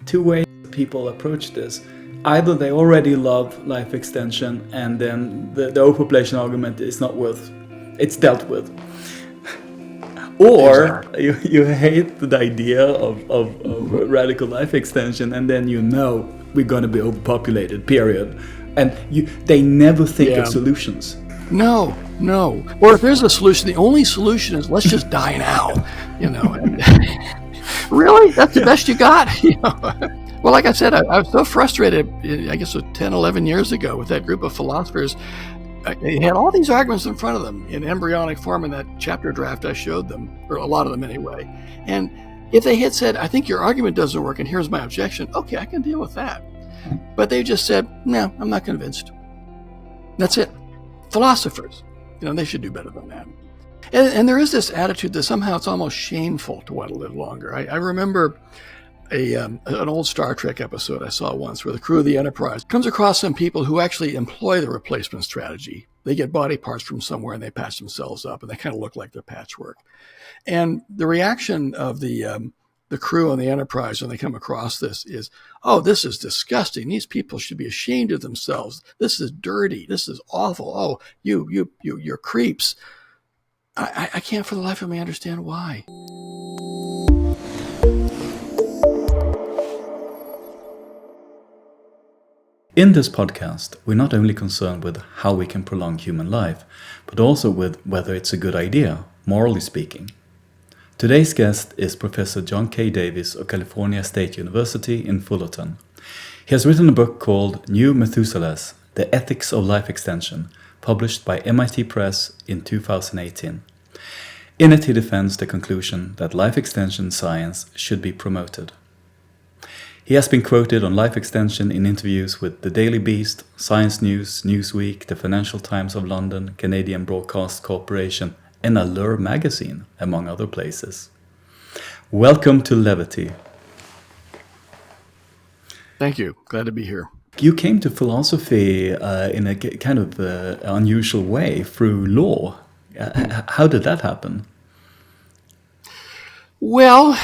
two ways people approach this. Either they already love life extension, and then the overpopulation argument is not worth, it's dealt with. Or Exactly. you hate the idea of radical life extension, and then we're going to be overpopulated, period. And they never think of solutions. No. Or if there's a solution, the only solution is let's just die now. Really? That's the best you got? Well, like I said, I was so frustrated, I guess it was 10, 11 years ago with that group of philosophers. They had all these arguments in front of them in embryonic form in that chapter draft I showed them, or a lot of them anyway. And if they had said, I think your argument doesn't work and here's my objection, okay, I can deal with that. But they just said, no, I'm not convinced. That's it. Philosophers, they should do better than that. And there is this attitude that somehow it's almost shameful to want to live longer. I remember an old Star Trek episode I saw once where the crew of the Enterprise comes across some people who actually employ the replacement strategy. They get body parts from somewhere and they patch themselves up, and they kind of look like they're patchwork. And the reaction of the crew on the Enterprise when they come across this is, oh, this is disgusting. These people should be ashamed of themselves. This is dirty. This is awful. Oh, you're creeps. I can't for the life of me understand why. In this podcast, we're not only concerned with how we can prolong human life, but also with whether it's a good idea, morally speaking. Today's guest is Professor John K. Davies of California State University in Fullerton. He has written a book called New Methuselahs, The Ethics of Life Extension, published by MIT Press in 2018. In it, he defends the conclusion that life extension science should be promoted. He has been quoted on life extension in interviews with The Daily Beast, Science News, Newsweek, the Financial Times of London, Canadian Broadcast Corporation, and Allure Magazine, among other places. Welcome to Levity. Thank you. Glad to be here. You came to philosophy in a kind of unusual way through law. How did that happen? Well,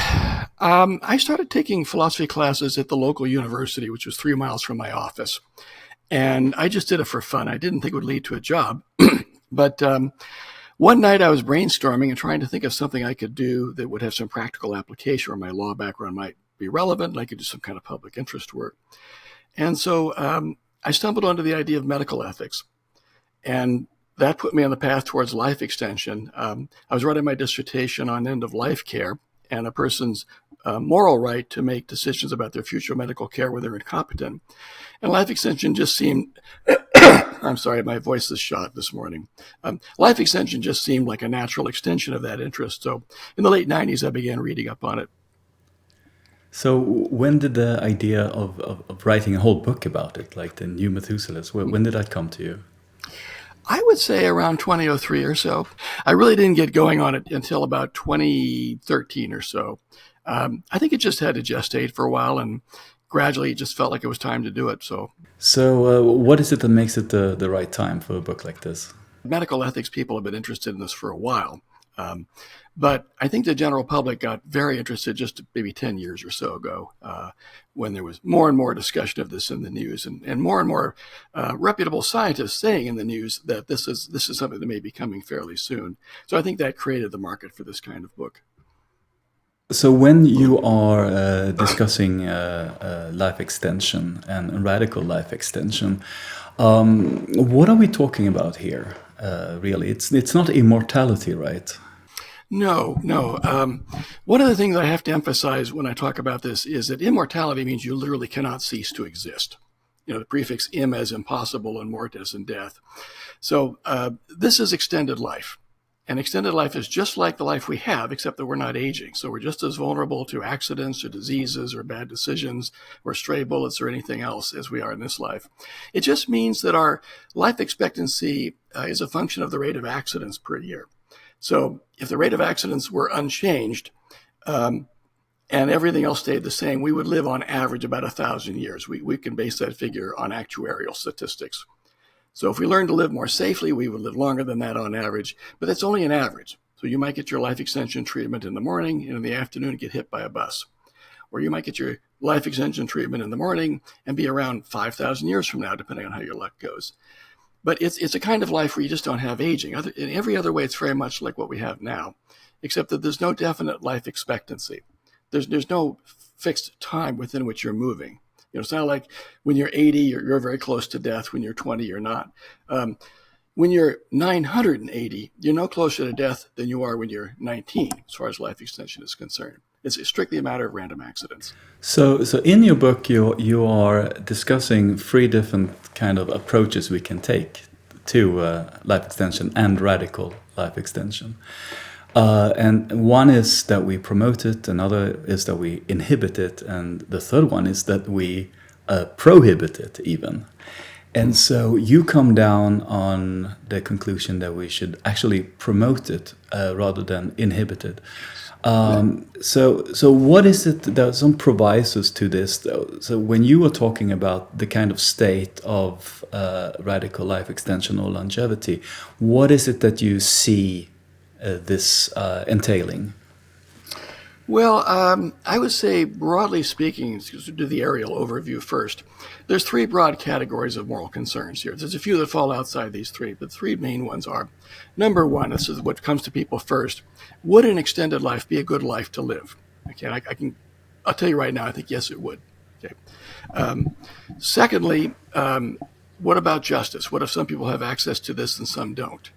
I started taking philosophy classes at the local university, which was 3 miles from my office. And I just did it for fun. I didn't think it would lead to a job. But one night I was brainstorming and trying to think of something I could do that would have some practical application, where my law background might be relevant and I could do some kind of public interest work. And so I stumbled onto the idea of medical ethics. And that put me on the path towards life extension. I was writing my dissertation on end-of-life care and a person's moral right to make decisions about their future medical care where they're incompetent. And life extension just seemed, I'm sorry, my voice is shot this morning. Life extension just seemed like a natural extension of that interest. So in the late 90s, I began reading up on it. So when did the idea of writing a whole book about it, like the New Methuselahs, when did that come to you? I would say around 2003 or so. I really didn't get going on it until about 2013 or so. I think it just had to gestate for a while, and gradually it just felt like it was time to do it. So what is it that makes it the right time for a book like this? Medical ethics people have been interested in this for a while. But I think the general public got very interested just maybe 10 years or so ago, when there was more and more discussion of this in the news, and more reputable scientists saying in the news that this is something that may be coming fairly soon. So I think that created the market for this kind of book. So when you are discussing life extension and radical life extension, what are we talking about here? Really, it's not immortality, right? No. One of the things I have to emphasize when I talk about this is that immortality means you literally cannot cease to exist. The prefix im as impossible and mort as in death. So this is extended life. And extended life is just like the life we have, except that we're not aging. So we're just as vulnerable to accidents or diseases or bad decisions or stray bullets or anything else as we are in this life. It just means that our life expectancy is a function of the rate of accidents per year. So if the rate of accidents were unchanged and everything else stayed the same, we would live on average about 1,000 years. We can base that figure on actuarial statistics. So if we learn to live more safely, we would live longer than that on average, but that's only an average. So you might get your life extension treatment in the morning, and in the afternoon get hit by a bus. Or you might get your life extension treatment in the morning and be around 5,000 years from now, depending on how your luck goes. But it's a kind of life where you just don't have aging. In every other way, it's very much like what we have now, except that there's no definite life expectancy. There's no fixed time within which you're moving. It's not like when you're 80, you're very close to death. When you're 20, you're not. When you're 980, you're no closer to death than you are when you're 19, as far as life extension is concerned. It's strictly a matter of random accidents. So in your book, you are discussing 3 different kind of approaches we can take to life extension and radical life extension. And one is that we promote it, another is that we inhibit it, and the third one is that we prohibit it even. And so you come down on the conclusion that we should actually promote it rather than inhibit it. So what is it? There are some provisos to this, though. So when you were talking about the kind of state of radical life extension or longevity, what is it that you see this entailing? Well, I would say, broadly speaking, to do the aerial overview first, there's 3 broad categories of moral concerns here. There's a few that fall outside these 3, but 3 main ones are, number one, this is what comes to people first, would an extended life be a good life to live? Okay, I'll tell you right now, I think yes, it would. Okay. Secondly, what about justice? What if some people have access to this and some don't?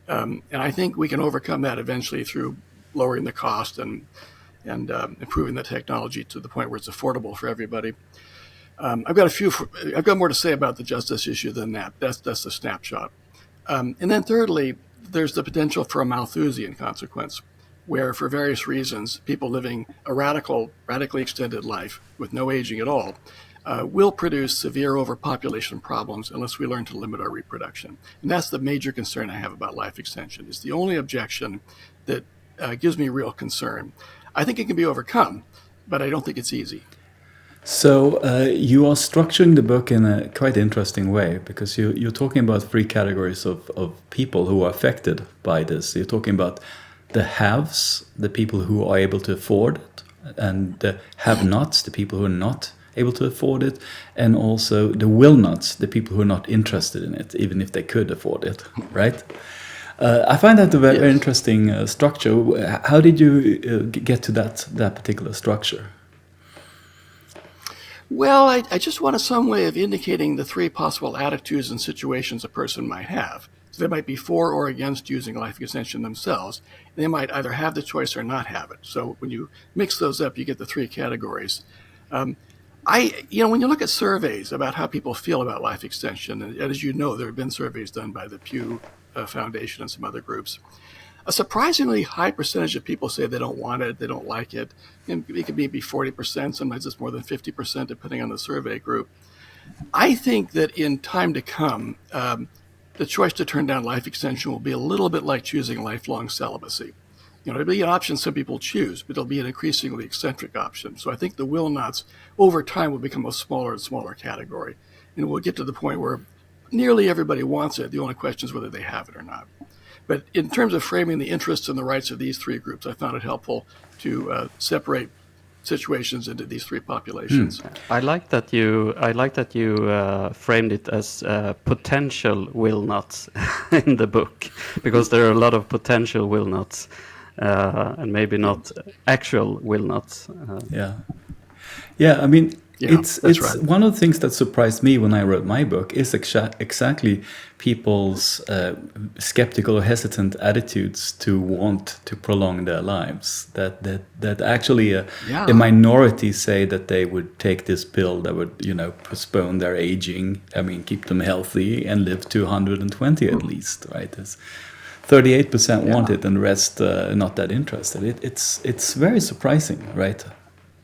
And I think we can overcome that eventually through lowering the cost and improving the technology to the point where it's affordable for everybody. I've got more to say about the justice issue than that. That's the snapshot. And then thirdly, there's the potential for a Malthusian consequence, where for various reasons, people living a radically extended life with no aging at all will produce severe overpopulation problems unless we learn to limit our reproduction. And that's the major concern I have about life extension. It's the only objection that gives me real concern. I think it can be overcome, but I don't think it's easy. So you are structuring the book in a quite interesting way, because you're talking about 3 categories of people who are affected by this. You're talking about the haves, the people who are able to afford it, and the have-nots, the people who are not able to afford it, and also the will-nots, the people who are not interested in it, even if they could afford it, right? I find that a very interesting structure. How did you get to that particular structure? Well, I just wanted some way of indicating the 3 possible attitudes and situations a person might have. So they might be for or against using life extension themselves. They might either have the choice or not have it. So when you mix those up, you get the 3 categories. When you look at surveys about how people feel about life extension, and as you know, there have been surveys done by the Pew Foundation and some other groups. A surprisingly high percentage of people say they don't want it, they don't like it. And it could be 40%, sometimes it's more than 50%, depending on the survey group. I think that in time to come, the choice to turn down life extension will be a little bit like choosing lifelong celibacy. It'll be an option some people choose, but it'll be an increasingly eccentric option. So I think the will-nots over time will become a smaller and smaller category. And we'll get to the point where nearly everybody wants it. The only question is whether they have it or not. But in terms of framing the interests and the rights of these 3 groups, I found it helpful to separate situations into these 3 populations. I like that you framed it as potential will-nots in the book, because there are a lot of potential will-nots and maybe not actual will-nots. I mean, it's right. One of the things that surprised me when I wrote my book is exactly people's skeptical or hesitant attitudes to want to prolong their lives. That actually a minority say that they would take this pill that would postpone their aging. I mean, keep them healthy and live to 120 at least, right? 38% want it, and the rest not that interested. It's very surprising, right?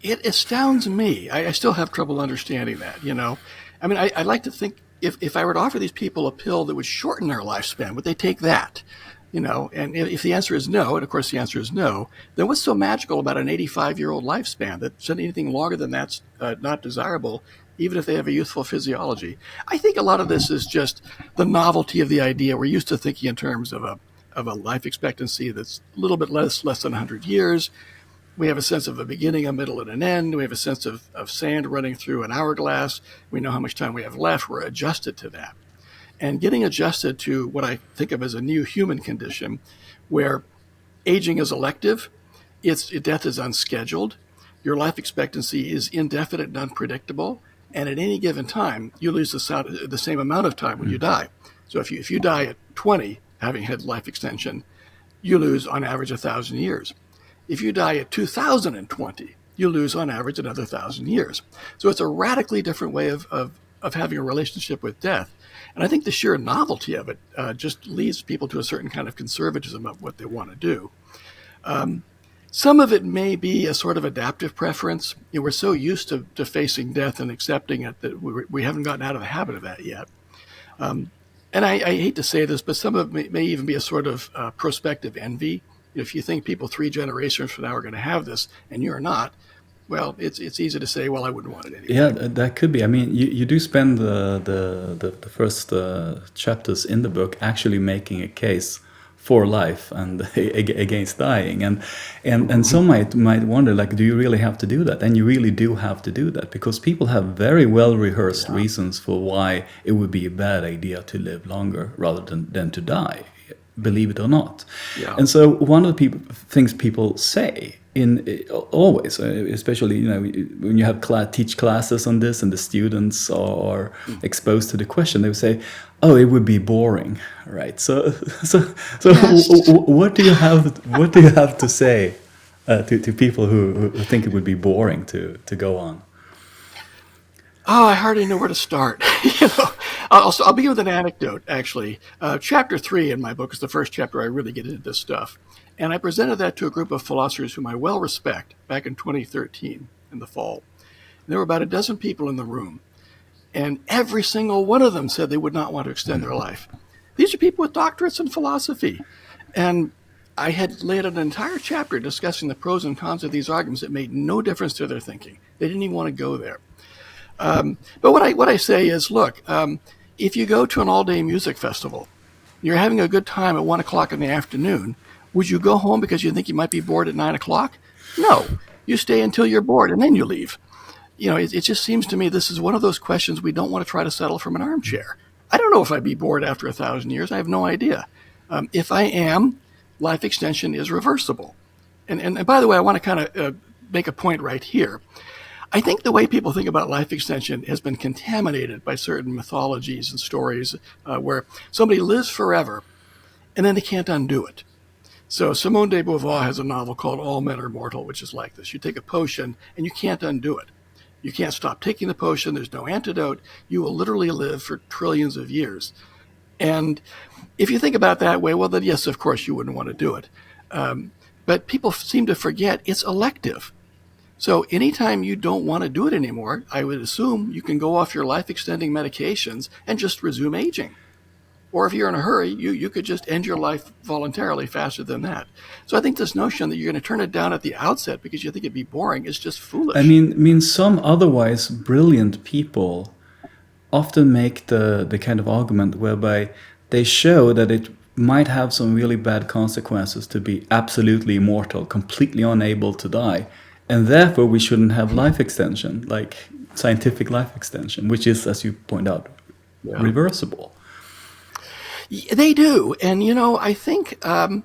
It astounds me. I still have trouble understanding that, I mean, I like to think if I were to offer these people a pill that would shorten their lifespan, would they take that? And if the answer is no, and of course the answer is no, then what's so magical about an 85-year-old lifespan that said anything longer than that's not desirable, even if they have a youthful physiology? I think a lot of this is just the novelty of the idea. We're used to thinking in terms of a life expectancy that's a little bit less than 100 years. We have a sense of a beginning, a middle, and an end. We have a sense of sand running through an hourglass. We know how much time we have left. We're adjusted to that. And getting adjusted to what I think of as a new human condition, where aging is elective, death is unscheduled, your life expectancy is indefinite and unpredictable, and at any given time, you lose the same amount of time when you die. So if you die at 20, having had life extension, you lose on average 1,000 years. If you die at 2020, you lose on average another 1,000 years. So it's a radically different way of having a relationship with death. And I think the sheer novelty of it just leads people to a certain kind of conservatism of what they want to do. Some of it may be a sort of adaptive preference. We're so used to facing death and accepting it that we haven't gotten out of the habit of that yet. And I hate to say this, but some of it may even be a sort of prospective envy. If you think people 3 generations from now are going to have this and you're not, well, it's easy to say, well, I wouldn't want it anyway. Yeah, that could be. I mean, you do spend the first chapters in the book actually making a case for life and against dying, and some might wonder, like, do you really have to do that? And you really do have to do that, because people have very well rehearsed reasons for why it would be a bad idea to live longer rather than to die, believe it or not. Yeah. And so one of the things people say always, especially when you have teach classes on this and the students are exposed to the question, they would say, "Oh, it would be boring," right? So yes. What do you have to say to people who think it would be boring to go on? Oh, I hardly know where to start. I'll begin with an anecdote, actually. Chapter 3 in my book is the first chapter I really get into this stuff. And I presented that to a group of philosophers whom I well respect back in 2013 in the fall. And there were about a dozen people in the room. And every single one of them said they would not want to extend their life. These are people with doctorates in philosophy. And I had laid out an entire chapter discussing the pros and cons of these arguments that made no difference to their thinking. They didn't even want to go there. But what I say is, look, if you go to an all-day music festival, you're having a good time at 1 o'clock in the afternoon, would you go home because you think you might be bored at 9 o'clock? No. You stay until you're bored, and then you leave. It just seems to me this is one of those questions we don't want to try to settle from an armchair. I don't know if I'd be bored after 1,000 years. I have no idea. If I am, life extension is reversible. And by the way, I want to kind of make a point right here. I think the way people think about life extension has been contaminated by certain mythologies and stories where somebody lives forever and then they can't undo it. So Simone de Beauvoir has a novel called All Men Are Mortal, which is like this. You take a potion and you can't undo it. You can't stop taking the potion. There's no antidote. You will literally live for trillions of years. And if you think about it that way, well, then yes, of course, you wouldn't want to do it. But people seem to forget it's elective. So anytime you don't want to do it anymore, I would assume you can go off your life-extending medications and just resume aging. Or if you're in a hurry, you could just end your life voluntarily faster than that. So I think this notion that you're going to turn it down at the outset because you think it'd be boring is just foolish. I mean, some otherwise brilliant people often make the kind of argument whereby they show that it might have some really bad consequences to be absolutely immortal, completely unable to die. And therefore, we shouldn't have life extension, like scientific life extension, which is, as you point out, reversible. They do. And, I think I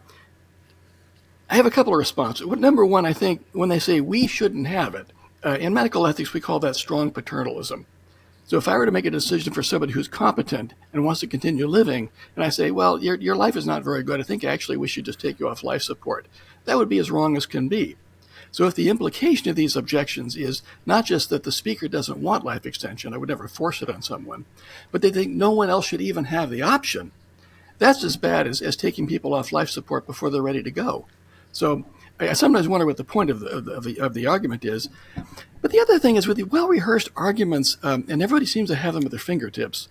have a couple of responses. Number one, I think when they say we shouldn't have it, in medical ethics, we call that strong paternalism. So if I were to make a decision for somebody who's competent and wants to continue living, and I say, well, your life is not very good, I think actually we should just take you off life support, that would be as wrong as can be. So if the implication of these objections is not just that the speaker doesn't want life extension, I would never force it on someone, but they think no one else should even have the option, that's as bad as taking people off life support before they're ready to go. So I sometimes wonder what the point of the argument is. But the other thing is with the well-rehearsed arguments, and everybody seems to have them at their fingertips,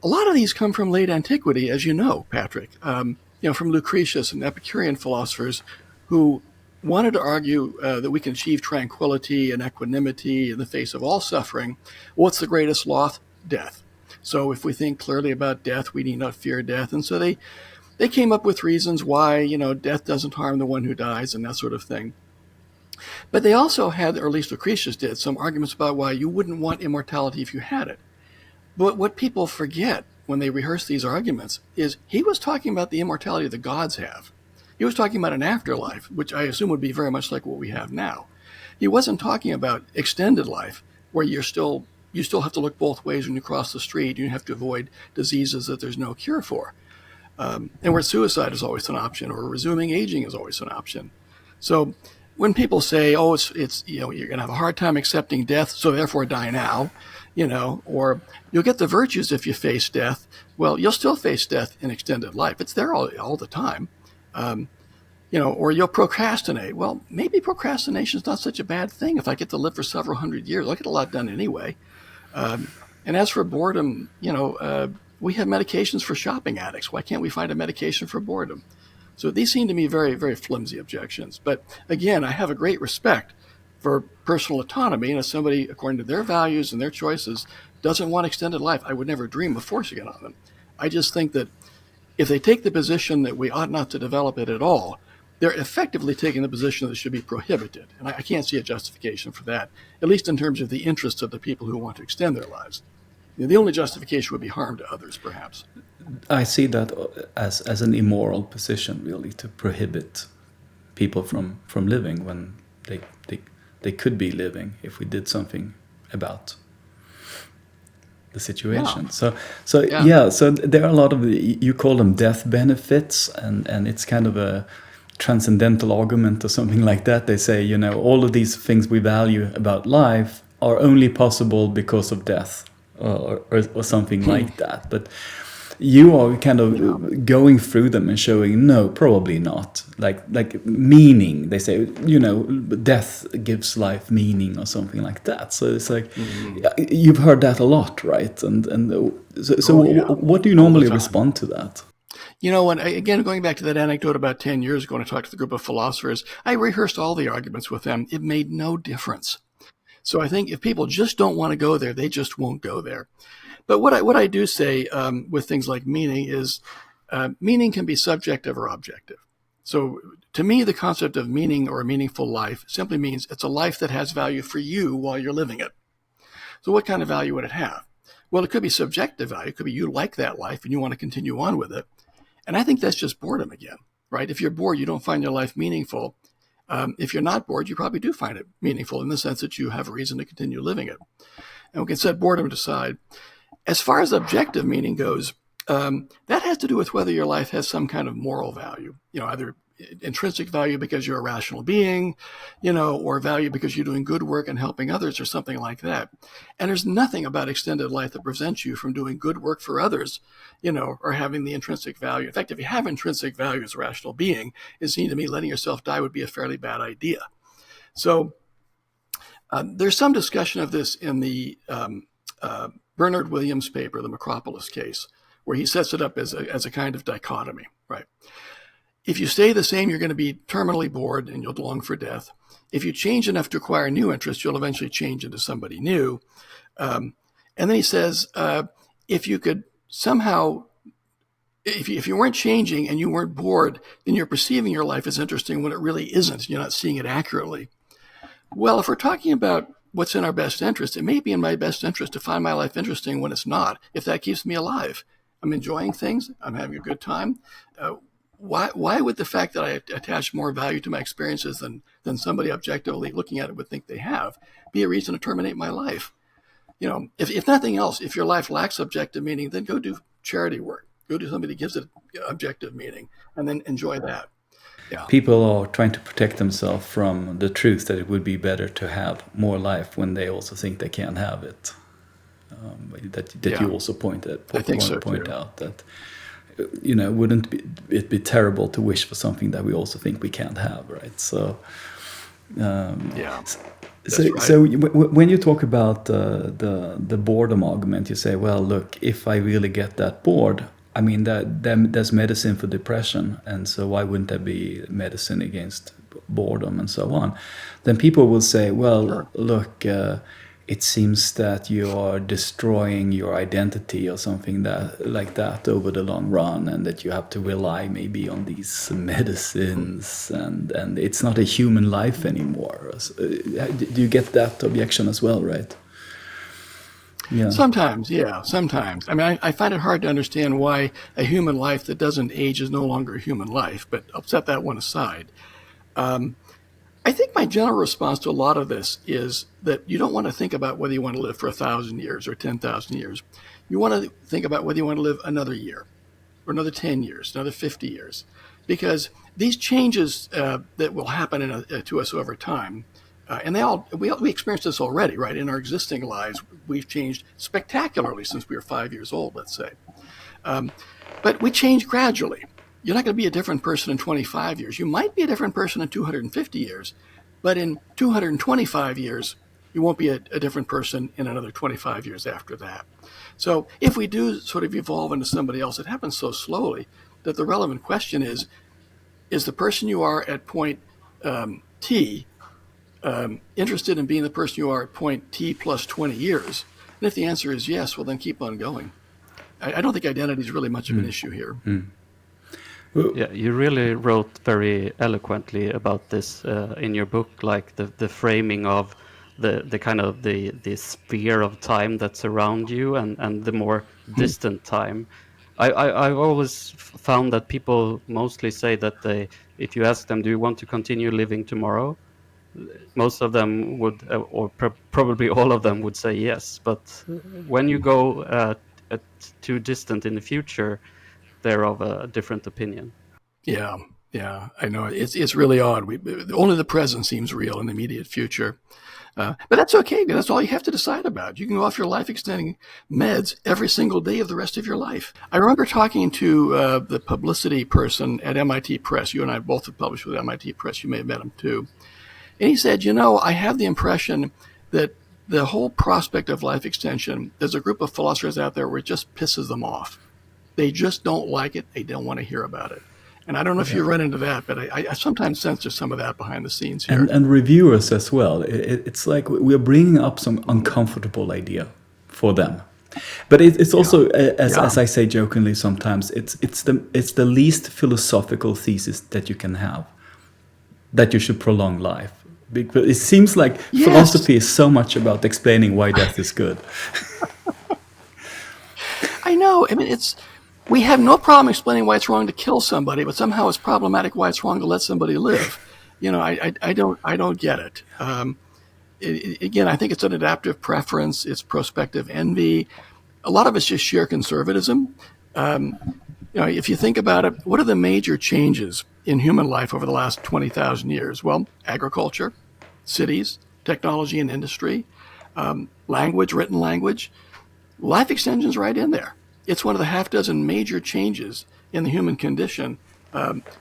a lot of these come from late antiquity, as you know, Patrick, from Lucretius and Epicurean philosophers who wanted to argue that we can achieve tranquility and equanimity in the face of all suffering. What's the greatest loss? Death. So if we think clearly about death, we need not fear death. And so they came up with reasons why, death doesn't harm the one who dies and that sort of thing. But they also had, or at least Lucretius did, some arguments about why you wouldn't want immortality if you had it. But what people forget when they rehearse these arguments is he was talking about the immortality the gods have. He was talking about an afterlife, which I assume would be very much like what we have now. He wasn't talking about extended life, where you still have to look both ways when you cross the street. You have to avoid diseases that there's no cure for. And where suicide is always an option, or resuming aging is always an option. So when people say, "Oh, it's you're going to have a hard time accepting death, so therefore die now," or you'll get the virtues if you face death. Well, you'll still face death in extended life. It's there all the time. Or you'll procrastinate. Well, maybe procrastination is not such a bad thing. If I get to live for several hundred years, I'll get a lot done anyway. And as for boredom, we have medications for shopping addicts. Why can't we find a medication for boredom? So these seem to me very, very flimsy objections. But again, I have a great respect for personal autonomy. And if somebody, according to their values and their choices, doesn't want extended life, I would never dream of forcing it on them. I just think that if they take the position that we ought not to develop it at all, they're effectively taking the position that it should be prohibited. And I can't see a justification for that, at least in terms of the interests of the people who want to extend their lives. The only justification would be harm to others, perhaps. I see that as an immoral position, really, to prohibit people from living when they could be living if we did something about the situation. Yeah. So there are a lot of you call them death benefits, and it's kind of a transcendental argument or something like that. They say, all of these things we value about life are only possible because of death, or something like that. But you are kind of going through them and showing, no, probably not. Like meaning, they say, death gives life meaning or something like that. So it's like, you've heard that a lot, right? And what do you normally respond to that? Again, going back to that anecdote about 10 years ago when I talked to the group of philosophers, I rehearsed all the arguments with them. It made no difference. So I think if people just don't want to go there, they just won't go there. But what I do say with things like meaning is meaning can be subjective or objective. So to me, the concept of meaning or a meaningful life simply means it's a life that has value for you while you're living it. So what kind of value would it have? Well, it could be subjective value. It could be you like that life and you want to continue on with it. And I think that's just boredom again, right? If you're bored, you don't find your life meaningful. If you're not bored, you probably do find it meaningful in the sense that you have a reason to continue living it. And we can set boredom aside. As far as objective meaning goes, that has to do with whether your life has some kind of moral value, either intrinsic value because you're a rational being, or value because you're doing good work and helping others or something like that. And there's nothing about extended life that prevents you from doing good work for others, or having the intrinsic value. In fact, if you have intrinsic value as a rational being, it seems to me letting yourself die would be a fairly bad idea. So there's some discussion of this in the Bernard Williams paper, the Macropolis case, where he sets it up as a kind of dichotomy, right? If you stay the same, you're going to be terminally bored and you'll long for death. If you change enough to acquire new interests, you'll eventually change into somebody new. And then he says, if you could somehow, if you weren't changing and you weren't bored, then you're perceiving your life as interesting when it really isn't. You're not seeing it accurately. Well, if we're talking about what's in our best interest, it may be in my best interest to find my life interesting when it's not, if that keeps me alive. I'm enjoying things. I'm having a good time. Why would the fact that I attach more value to my experiences than somebody objectively looking at it would think they have be a reason to terminate my life? If nothing else, if your life lacks objective meaning, then go do charity work. Go do something that gives it objective meaning, and then enjoy that. Yeah. People are trying to protect themselves from the truth that it would be better to have more life when they also think they can't have it. You also point out that wouldn't it be terrible to wish for something that we also think we can't have, right? So So when you talk about the boredom argument, you say, well, look, if I really get that bored, I mean, there's medicine for depression, and so why wouldn't there be medicine against boredom and so on? Then people will say, well, look, it seems that you are destroying your identity or something like that over the long run, and that you have to rely maybe on these medicines, and it's not a human life anymore. Do you get that objection as well, right? Yeah. Sometimes, yeah, sometimes. I mean, I find it hard to understand why a human life that doesn't age is no longer a human life, but I'll set that one aside. I think my general response to a lot of this is that you don't want to think about whether you want to live for 1,000 years or 10,000 years. You want to think about whether you want to live another year or another 10 years, another 50 years, because these changes that will happen to us over time, and we experience this already, right? In our existing lives, we've changed spectacularly since we were 5 years old, let's say. But we change gradually. You're not going to be a different person in 25 years. You might be a different person in 250 years, but in 225 years, you won't be a different person in another 25 years after that. So if we do sort of evolve into somebody else, it happens so slowly that the relevant question is the person you are at point T interested in being the person you are at point T plus 20 years? And if the answer is yes, well, then keep on going. I don't think identity is really much of an issue here. Yeah, you really wrote very eloquently about this in your book, like the framing of the kind of the sphere of time that's around you and the more distant time. I've always found that people mostly say that if you ask them, do you want to continue living tomorrow? Most of them would, probably all of them would say yes. But when you go too distant in the future, they're of a different opinion. Yeah, I know. It's really odd. Only the present seems real in the immediate future. But that's okay. That's all you have to decide about. You can go off your life-extending meds every single day of the rest of your life. I remember talking to the publicity person at MIT Press. You and I both have published with MIT Press. You may have met him too. And he said, I have the impression that the whole prospect of life extension, there's a group of philosophers out there where it just pisses them off. They just don't like it. They don't want to hear about it. And I don't know if you run into that, but I sometimes sense there's some of that behind the scenes here. And reviewers as well. It's like we're bringing up some uncomfortable idea for them. But it's also, as I say jokingly sometimes, it's the least philosophical thesis that you can have, that you should prolong life. Because it seems like philosophy is so much about explaining why death is good. I know. I mean, we have no problem explaining why it's wrong to kill somebody, but somehow it's problematic why it's wrong to let somebody live. I don't get it. Again, I think it's an adaptive preference. It's prospective envy. A lot of it's just sheer conservatism. If you think about it, what are the major changes in human life over the last 20,000 years? Well, agriculture, cities, technology and industry, language, written language. Life extension's right in there. It's one of the half dozen major changes in the human condition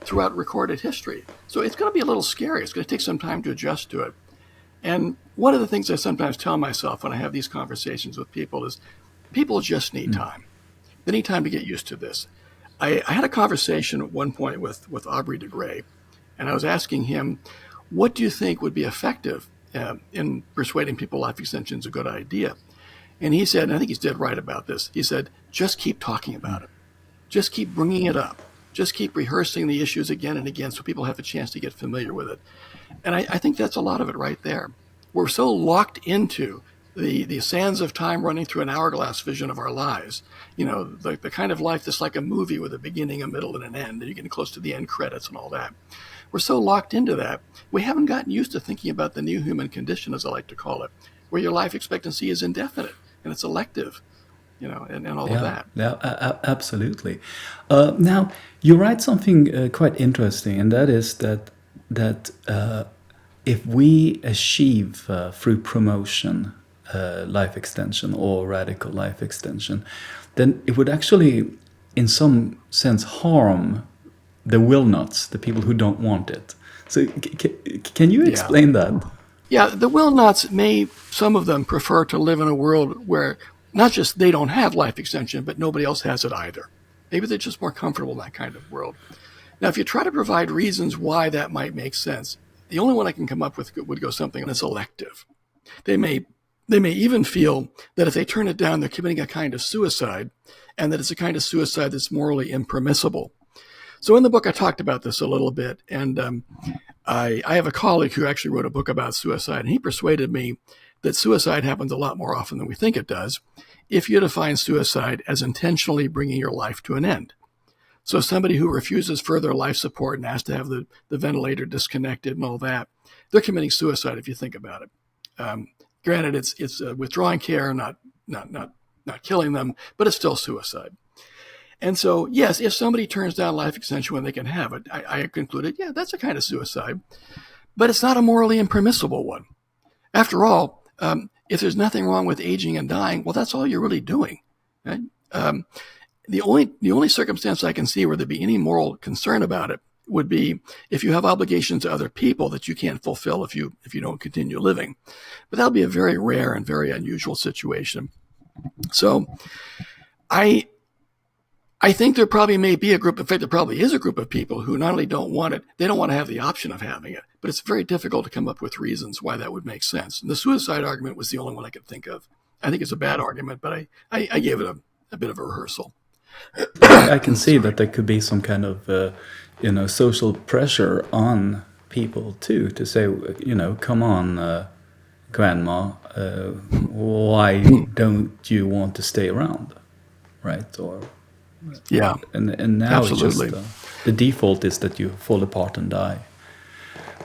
throughout recorded history. So it's going to be a little scary. It's going to take some time to adjust to it. And one of the things I sometimes tell myself when I have these conversations with people is people just need time. They need time to get used to this. I had a conversation at one point with Aubrey de Grey, and I was asking him, what do you think would be effective in persuading people life extension is a good idea? And he said, and I think he's dead right about this, he said, just keep talking about it. Just keep bringing it up. Just keep rehearsing the issues again and again so people have a chance to get familiar with it. And I think that's a lot of it right there. We're so locked into the sands of time running through an hourglass vision of our lives, the kind of life that's like a movie with a beginning, a middle, and an end, and you're getting close to the end credits and all that. We're so locked into that, we haven't gotten used to thinking about the new human condition, as I like to call it, where your life expectancy is indefinite and it's elective, and all of that. Yeah, absolutely. Now, you write something quite interesting, and that is that if we achieve through promotion life extension or radical life extension, then it would actually, in some sense, harm the will-nots, the people who don't want it. So can you explain that? Yeah, the will-nots some of them prefer to live in a world where not just they don't have life extension, but nobody else has it either. Maybe they're just more comfortable in that kind of world. Now, if you try to provide reasons why that might make sense, the only one I can come up with would go something that's elective. They may They may even feel that if they turn it down, they're committing a kind of suicide, and that it's a kind of suicide that's morally impermissible. So in the book, I talked about this a little bit, and I have a colleague who actually wrote a book about suicide, and he persuaded me that suicide happens a lot more often than we think it does if you define suicide as intentionally bringing your life to an end. So somebody who refuses further life support and has to have the ventilator disconnected and all that, they're committing suicide if you think about it. Granted, it's withdrawing care, not killing them, but it's still suicide. And so, yes, if somebody turns down life extension when they can have it, I concluded, yeah, that's a kind of suicide, but it's not a morally impermissible one. After all, if there's nothing wrong with aging and dying, well, that's all you're really doing, right? The only circumstance I can see where there'd be any moral concern about it would be if you have obligations to other people that you can't fulfill if you don't continue living. But that'll be a very rare and very unusual situation. So I think there probably may be a group, in fact, there probably is a group of people who not only don't want it, they don't want to have the option of having it, but it's very difficult to come up with reasons why that would make sense. And the suicide argument was the only one I could think of. I think it's a bad argument, but I gave it a bit of a rehearsal. I can see that there could be some kind of, social pressure on people too, to say, come on, grandma, why don't you want to stay around, right? Or yeah, and now absolutely. It's just the default is that you fall apart and die.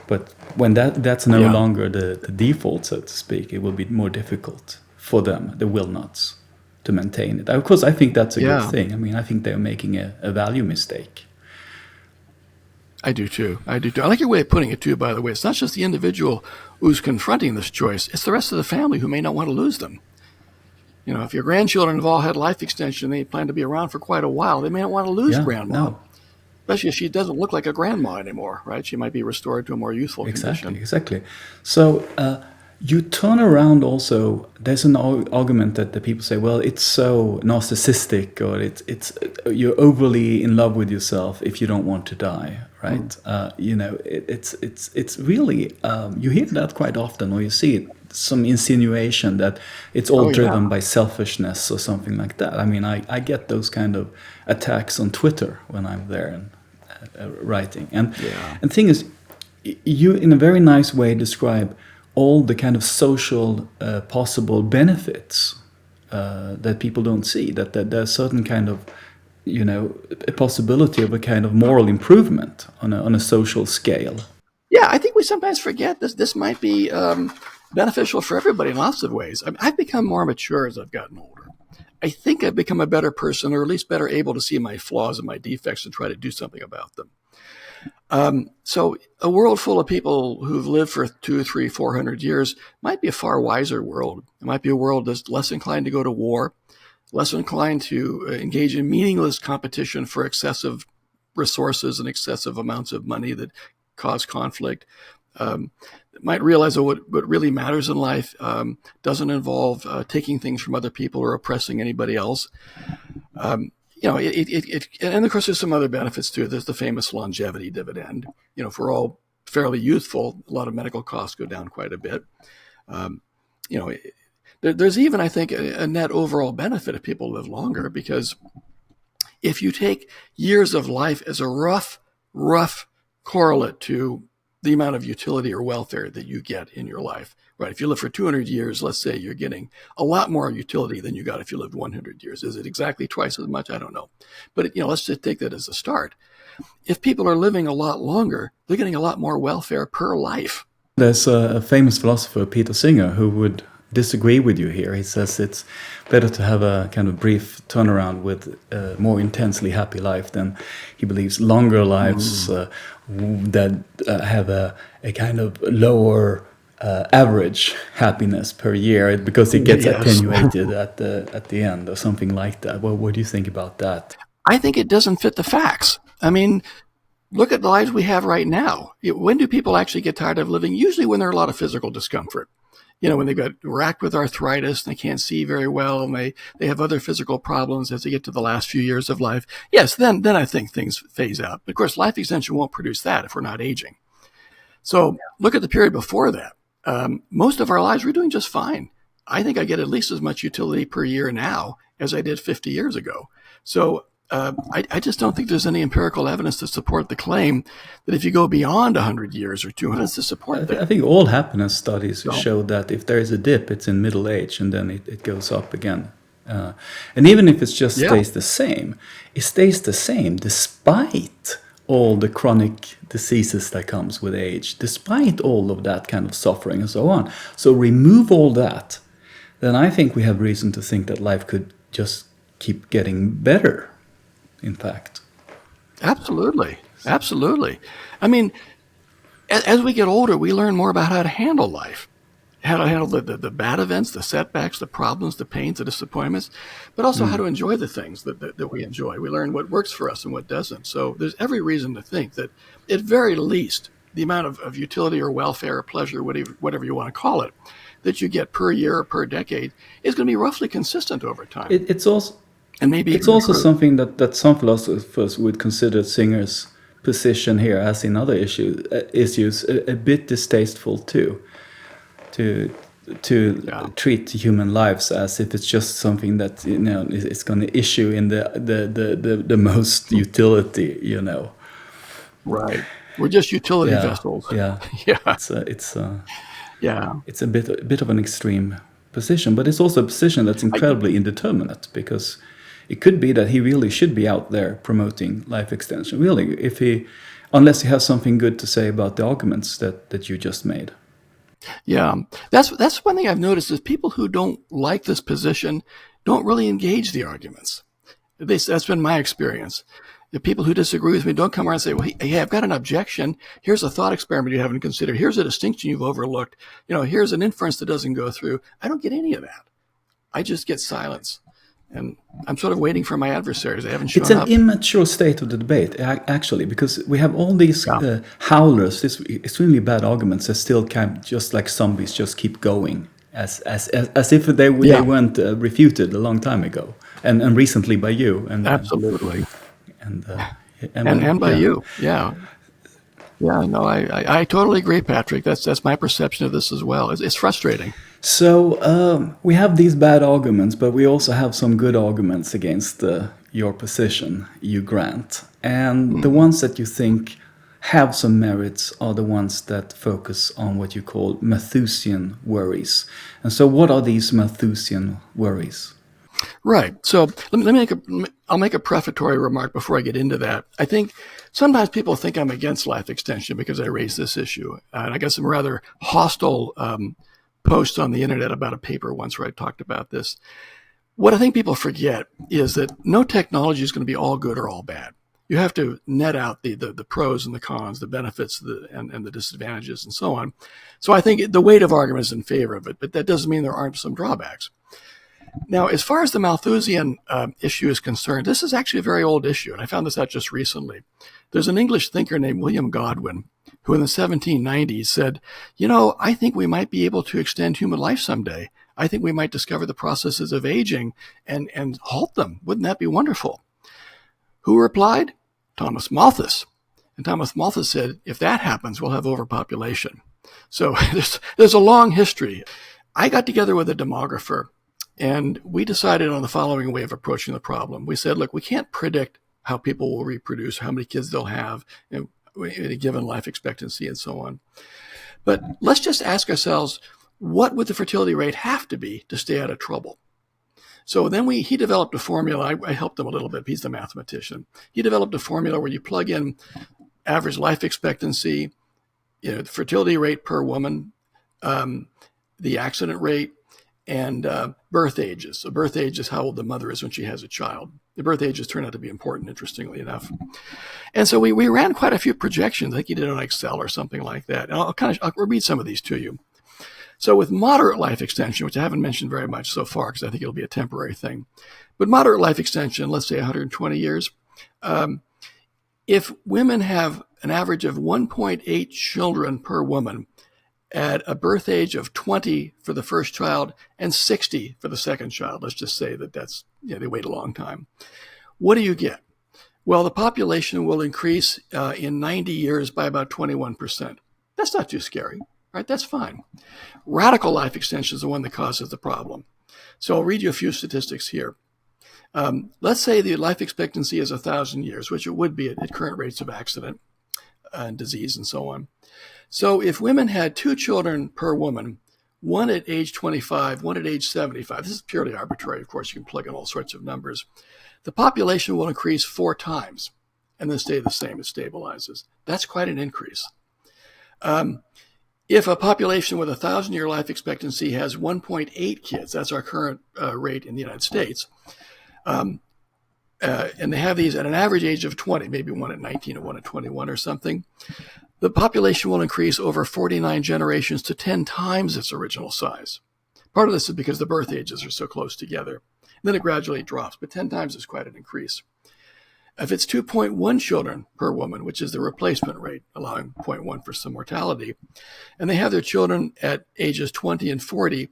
But when that's no longer the default, so to speak, it will be more difficult for them, the will nots, to maintain it. Of course, I think that's a good thing. I mean, I think they're making a value mistake. I do too. I like your way of putting it too, by the way. It's not just the individual who's confronting this choice. It's the rest of the family who may not want to lose them. If your grandchildren have all had life extension, they plan to be around for quite a while, they may not want to lose grandma. No. Especially if she doesn't look like a grandma anymore, right? She might be restored to a more youthful condition. Exactly. So you turn around also, there's an argument that the people say, well, it's so narcissistic, or it's you're overly in love with yourself if you don't want to die, right? It's really, you hear that quite often, or you see it, some insinuation that it's all driven by selfishness or something like that. I mean, I get those kind of attacks on Twitter when I'm there and writing. And the thing is, you in a very nice way describe all the kind of social possible benefits that people don't see, that there's certain kind of, a possibility of a kind of moral improvement on a social scale. Yeah, I think we sometimes forget this might be beneficial for everybody in lots of ways. I've become more mature as I've gotten older. I think I've become a better person, or at least better able to see my flaws and my defects and try to do something about them. So a world full of people who've lived for 200, 300, 400 years might be a far wiser world. It might be a world that's less inclined to go to war, less inclined to engage in meaningless competition for excessive resources and excessive amounts of money that cause conflict. Might realize that what really matters in life doesn't involve taking things from other people or oppressing anybody else. And of course, there's some other benefits too. There's the famous longevity dividend. If we're all fairly youthful, a lot of medical costs go down quite a bit. There's even, I think, a net overall benefit if people live longer, because if you take years of life as a rough correlate to the amount of utility or welfare that you get in your life, right? If you live for 200 years, let's say you're getting a lot more utility than you got if you lived 100 years. Is it exactly twice as much? I don't know. But, let's just take that as a start. If people are living a lot longer, they're getting a lot more welfare per life. There's a famous philosopher, Peter Singer, who would disagree with you here. He says it's better to have a kind of brief turnaround with a more intensely happy life than, he believes, longer lives that have a kind of lower average happiness per year, because it gets attenuated at the end or something like that. Well, what do you think about that? I think it doesn't fit the facts. I mean, look at the lives we have right now. When do people actually get tired of living? Usually when there's a lot of physical discomfort. When they've got racked with arthritis and they can't see very well, and they have other physical problems as they get to the last few years of life. Yes, then I think things phase out. But of course, life extension won't produce that if we're not aging. So look at the period before that. Most of our lives, we're doing just fine. I think I get at least as much utility per year now as I did 50 years ago. So I just don't think there's any empirical evidence to support the claim that if you go beyond 100 years or 200 to support that. I think all happiness studies show that if there is a dip, it's in middle age, and then it goes up again. And even if it just stays the same, it stays the same despite all the chronic diseases that comes with age, despite all of that kind of suffering and so on. So remove all that, then I think we have reason to think that life could just keep getting better, in fact. Absolutely. Absolutely. I mean, as we get older, we learn more about how to handle life, how to handle the bad events, the setbacks, the problems, the pains, the disappointments, but also how to enjoy the things that we enjoy. We learn what works for us and what doesn't. So there's every reason to think that at very least, the amount of utility or welfare or pleasure, whatever you want to call it, that you get per year or per decade is going to be roughly consistent over time. It's also, and maybe it's also something that some philosophers would consider Singer's position here, as in other issues, a bit distasteful too, to treat human lives as if it's just something that is going to issue in the most utility, Right. We're just utility vessels. Yeah. Yeah. It's a bit of an extreme position, but it's also a position that's incredibly indeterminate, because it could be that he really should be out there promoting life extension, really, unless he has something good to say about the arguments that you just made. Yeah, that's one thing I've noticed is people who don't like this position don't really engage the arguments. That's been my experience. The people who disagree with me don't come around and say, well, hey, I've got an objection. Here's a thought experiment you haven't considered. Here's a distinction you've overlooked. Here's an inference that doesn't go through. I don't get any of that. I just get silence. And I'm sort of waiting for my adversaries. They haven't shown up. It's an immature state of the debate, actually, because we have all these howlers, these extremely bad arguments that still can, just like zombies, just keep going, as if they weren't refuted a long time ago, and recently by you. Absolutely. And by you, yeah. Yeah, no, I totally agree, Patrick. That's my perception of this as well. It's frustrating. So we have these bad arguments, but we also have some good arguments against your position, you grant. And the ones that you think have some merits are the ones that focus on what you call Malthusian worries. And so what are these Malthusian worries? Right. So I'll make a prefatory remark before I get into that. I think sometimes people think I'm against life extension because I raised this issue. And I got some rather hostile posts on the internet about a paper once where I talked about this. What I think people forget is that no technology is going to be all good or all bad. You have to net out the pros and the cons, the benefits and the disadvantages and so on. So I think the weight of argument is in favor of it, but that doesn't mean there aren't some drawbacks. Now, as far as the Malthusian issue is concerned, this is actually a very old issue, and I found this out just recently. There's an English thinker named William Godwin, who in the 1790s said, I think we might be able to extend human life someday. I think we might discover the processes of aging and halt them. Wouldn't that be wonderful? Who replied? Thomas Malthus. And Thomas Malthus said, if that happens, we'll have overpopulation. So there's a long history. I got together with a demographer, and we decided on the following way of approaching the problem. We said, look, we can't predict how people will reproduce, how many kids they'll have, in a given life expectancy and so on. But let's just ask ourselves, what would the fertility rate have to be to stay out of trouble? So then he developed a formula. I helped him a little bit. He's the mathematician. He developed a formula where you plug in average life expectancy, the fertility rate per woman, the accident rate, and birth ages. So birth age is how old the mother is when she has a child. The birth ages turn out to be important, interestingly enough. And so we ran quite a few projections. I think he did it on Excel or something like that. And I'll read some of these to you. So with moderate life extension, which I haven't mentioned very much so far because I think it'll be a temporary thing, but moderate life extension, let's say 120 years, if women have an average of 1.8 children per woman at a birth age of 20 for the first child and 60 for the second child, let's just say that's, they wait a long time. What do you get? Well, the population will increase in 90 years by about 21%. That's not too scary. right? That's fine. Radical life extension is the one that causes the problem. So I'll read you a few statistics here. Let's say the life expectancy is 1,000 years, which it would be at current rates of accident and disease and so on. So if women had 2 children per woman, one at age 25, one at age 75, this is purely arbitrary. Of course, you can plug in all sorts of numbers. The population will increase 4 times and then stay the same. It stabilizes. That's quite an increase. If a population with 1,000-year life expectancy has 1.8 kids, that's our current rate in the United States, and they have these at an average age of 20, maybe one at 19 and one at 21 or something, the population will increase over 49 generations to 10 times its original size. Part of this is because the birth ages are so close together. Then it gradually drops, but 10 times is quite an increase. If it's 2.1 children per woman, which is the replacement rate, allowing 0.1 for some mortality, and they have their children at ages 20 and 40,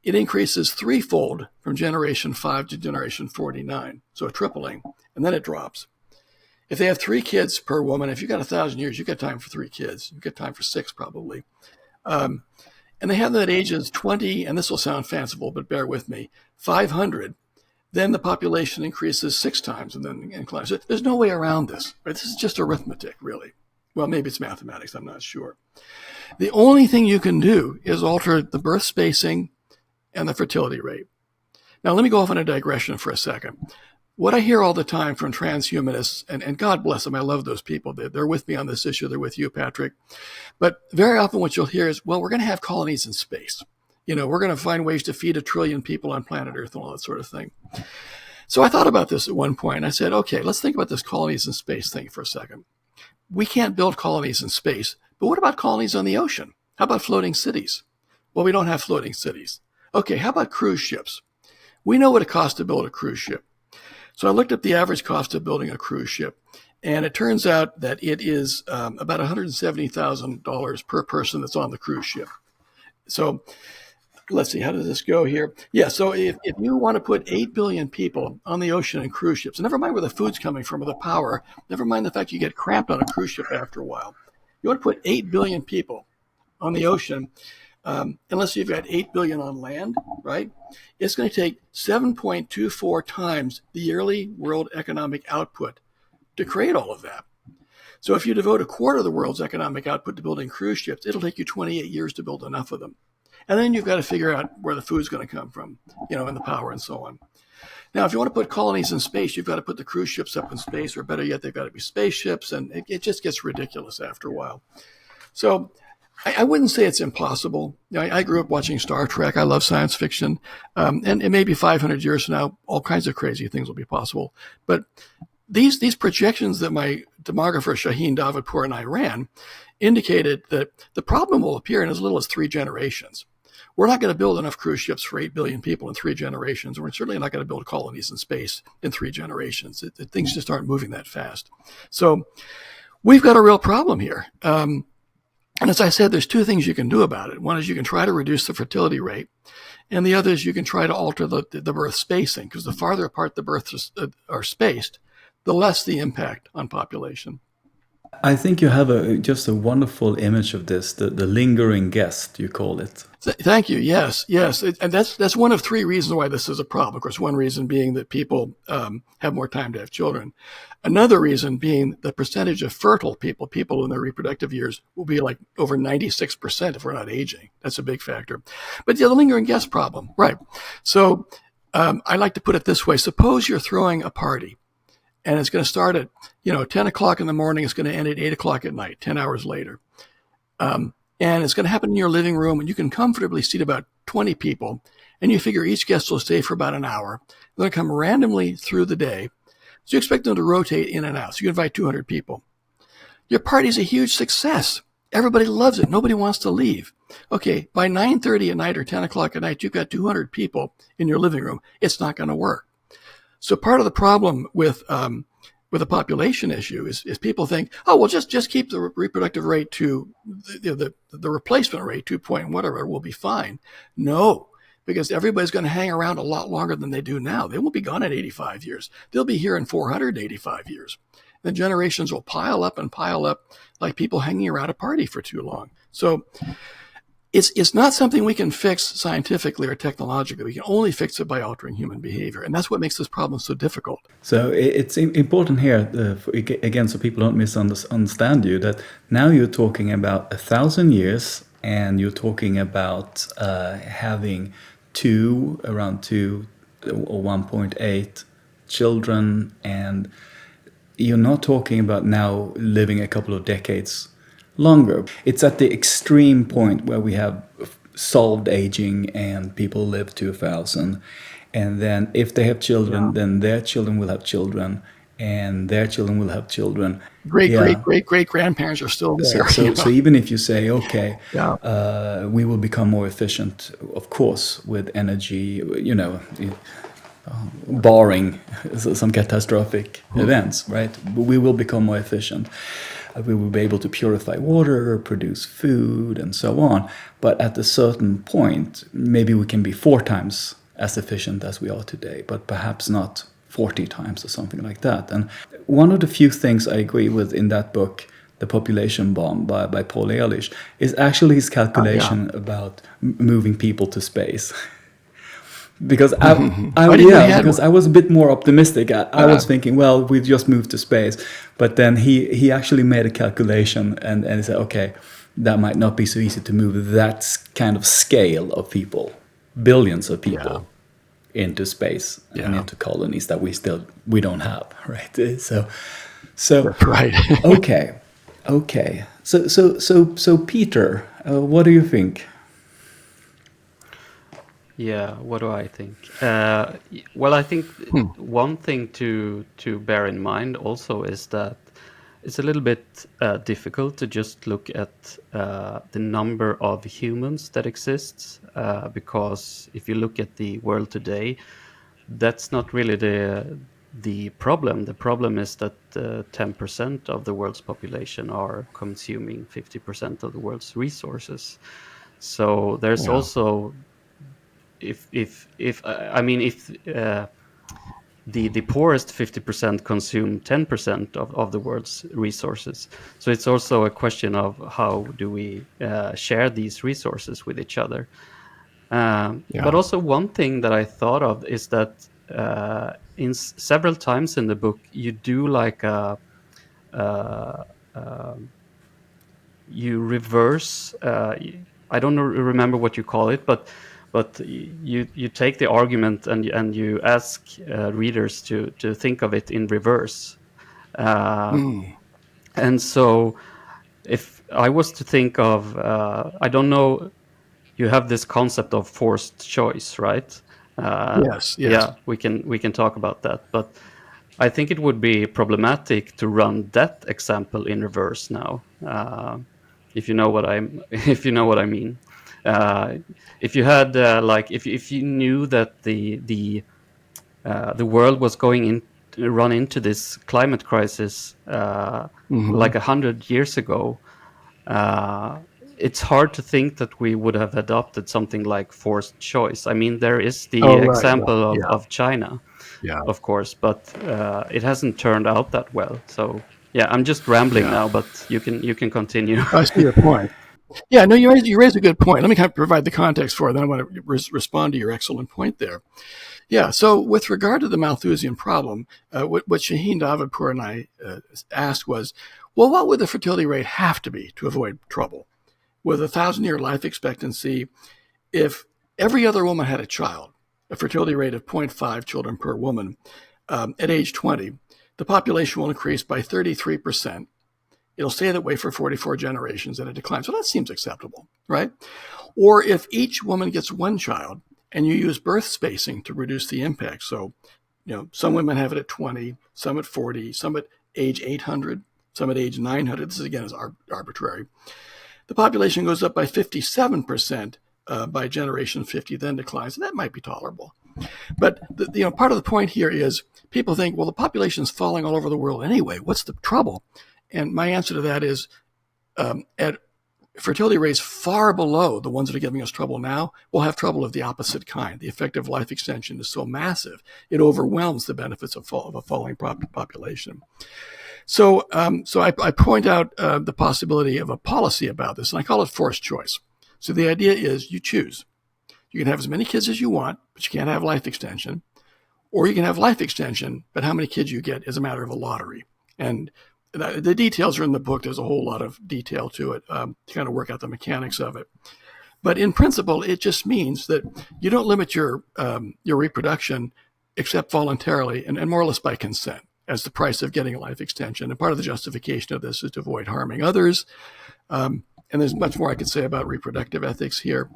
it increases threefold from generation 5 to generation 49, so a tripling, and then it drops. If they have 3 kids per woman, if you've got 1,000 years, you've got time for 3 kids. You've got time for 6 probably. And they have them at ages 20, and this will sound fanciful, but bear with me, 500. Then the population increases 6 times and then inclines. So there's no way around this. Right? This is just arithmetic, really. Well, maybe it's mathematics. I'm not sure. The only thing you can do is alter the birth spacing and the fertility rate. Now, let me go off on a digression for a second. What I hear all the time from transhumanists, and God bless them, I love those people. They're with me on this issue. They're with you, Patrick. But very often what you'll hear is, well, we're going to have colonies in space. We're going to find ways to feed 1 trillion people on planet Earth and all that sort of thing. So I thought about this at one point. I said, okay, let's think about this colonies in space thing for a second. We can't build colonies in space, but what about colonies on the ocean? How about floating cities? Well, we don't have floating cities. Okay, how about cruise ships? We know what it costs to build a cruise ship. So I looked up the average cost of building a cruise ship, and it turns out that it is about $170,000 per person that's on the cruise ship. So let's see, how does this go here? Yeah, so if you want to put 8 billion people on the ocean in cruise ships, never mind where the food's coming from or the power, never mind the fact you get cramped on a cruise ship after a while. You want to put 8 billion people on the ocean, unless you've got 8 billion on land, right? It's going to take 7.24 times the yearly world economic output to create all of that. So if you devote a quarter of the world's economic output to building cruise ships, it'll take you 28 years to build enough of them. And then you've got to figure out where the food's going to come from, and the power and so on. Now, if you want to put colonies in space, you've got to put the cruise ships up in space, or better yet, they've got to be spaceships, and it just gets ridiculous after a while. So I wouldn't say it's impossible. I grew up watching Star Trek. I love science fiction. And it may be 500 years from now, all kinds of crazy things will be possible. But these projections that my demographer Shaheen Davidpour and I ran indicated that the problem will appear in as little as 3 generations. We're not going to build enough cruise ships for 8 billion people in 3 generations. We're certainly not going to build colonies in space in 3 generations. Things just aren't moving that fast. So we've got a real problem here. And as I said, there's 2 things you can do about it. One is you can try to reduce the fertility rate, and the other is you can try to alter the birth spacing, because the farther apart the births are spaced, the less the impact on population. I think you have just a wonderful image of this, the lingering guest, you call it. Thank you. Yes. And that's one of 3 reasons why this is a problem. Of course, one reason being that people have more time to have children. Another reason being the percentage of fertile people in their reproductive years, will be like over 96% if we're not aging. That's a big factor. But the lingering guest problem, right. So I like to put it this way. Suppose you're throwing a party, and it's going to start at 10 o'clock in the morning. It's going to end at 8 o'clock at night, 10 hours later. And it's going to happen in your living room, and you can comfortably seat about 20 people, and you figure each guest will stay for about an hour. They're going to come randomly through the day. So you expect them to rotate in and out. So you invite 200 people. Your party's a huge success. Everybody loves it. Nobody wants to leave. Okay, by 9:30 at night or 10 o'clock at night, you've got 200 people in your living room. It's not going to work. So part of the problem with a population issue is people think, oh, well, just keep the reproductive rate to the replacement rate, 2 point whatever, will be fine. No, because everybody's going to hang around a lot longer than they do now. They won't be gone at 85 years. They'll be here in 485 years. The generations will pile up like people hanging around a party for too long. So it's not something we can fix scientifically or technologically. We can only fix it by altering human behavior. And that's what makes this problem so difficult. So it's important here, again, so people don't misunderstand you, that now you're talking about 1,000 years, and you're talking about having around 2 or 1.8 children, and you're not talking about now living a couple of decades longer. It's at the extreme point where we have solved aging and people live to 1,000. And then if they have children, then their children will have children, and their children will have children. Great grandparents are still there. So even if you say, okay, we will become more efficient, of course, with energy, barring some catastrophic events, right? We will become more efficient. We will be able to purify water, produce food, and so on. But at a certain point, maybe we can be 4 times as efficient as we are today, but perhaps not 40 times or something like that. And one of the few things I agree with in that book, The Population Bomb by Paul Ehrlich, is actually his calculation about moving people to space. Because I was a bit more optimistic. I was thinking, well, we just moved to space. But then he actually made a calculation and he said, okay, that might not be so easy to move that kind of scale of people, billions of people, into space and into colonies that we don't have, right? So that's right. okay. So Peter, what do you think? Yeah, what do I think? Well, I think one thing to bear in mind also is that it's a little bit difficult to just look at the number of humans that exists, because if you look at the world today, that's not really the problem. The problem is that 10% of the world's population are consuming 50% of the world's resources. So there's also if the poorest 50% consume 10% of the world's resources. So it's also a question of how do we share these resources with each other. But also one thing that I thought of is that in several times in the book, you do like you reverse. I don't remember what you call it, but you take the argument and you ask readers to think of it in reverse. And so if I was to think of, I don't know, you have this concept of forced choice, right? Yes. Yeah, we can talk about that. But I think it would be problematic to run that example in reverse now, if you know what I mean. If you had if you knew that the world was going to run into this climate crisis like 100 years ago, it's hard to think that we would have adopted something like forced choice. I mean, there is the example of China, of course, but it hasn't turned out that well. So yeah, I'm just rambling now, but you can continue. I see your point. Yeah, no, you raise a good point. Let me kind of provide the context for it, then I want to respond to your excellent point there. Yeah, so with regard to the Malthusian problem, what Shaheen Davidpour and I asked was, well, what would the fertility rate have to be to avoid trouble? With a 1,000-year life expectancy, if every other woman had a child, a fertility rate of 0.5 children per woman, at age 20, the population will increase by 33%. It'll stay that way for 44 generations and it declines. So that seems acceptable, right? Or if each woman gets one child and you use birth spacing to reduce the impact. So, some women have it at 20, some at 40, some at age 800, some at age 900. This again is arbitrary. The population goes up by 57% by generation 50, then declines, and that might be tolerable. But part of the point here is people think, well, the population's falling all over the world anyway. What's the trouble? And my answer to that is, at fertility rates far below the ones that are giving us trouble now, we'll have trouble of the opposite kind. The effective life extension is so massive, it overwhelms the benefits of a falling population. So I point out the possibility of a policy about this, and I call it forced choice. So the idea is you choose. You can have as many kids as you want, but you can't have life extension. Or you can have life extension, but how many kids you get is a matter of a lottery. And the details are in the book. There's a whole lot of detail to it to kind of work out the mechanics of it. But in principle, it just means that you don't limit your reproduction except voluntarily and more or less by consent as the price of getting a life extension. And part of the justification of this is to avoid harming others. And there's much more I could say about reproductive ethics here.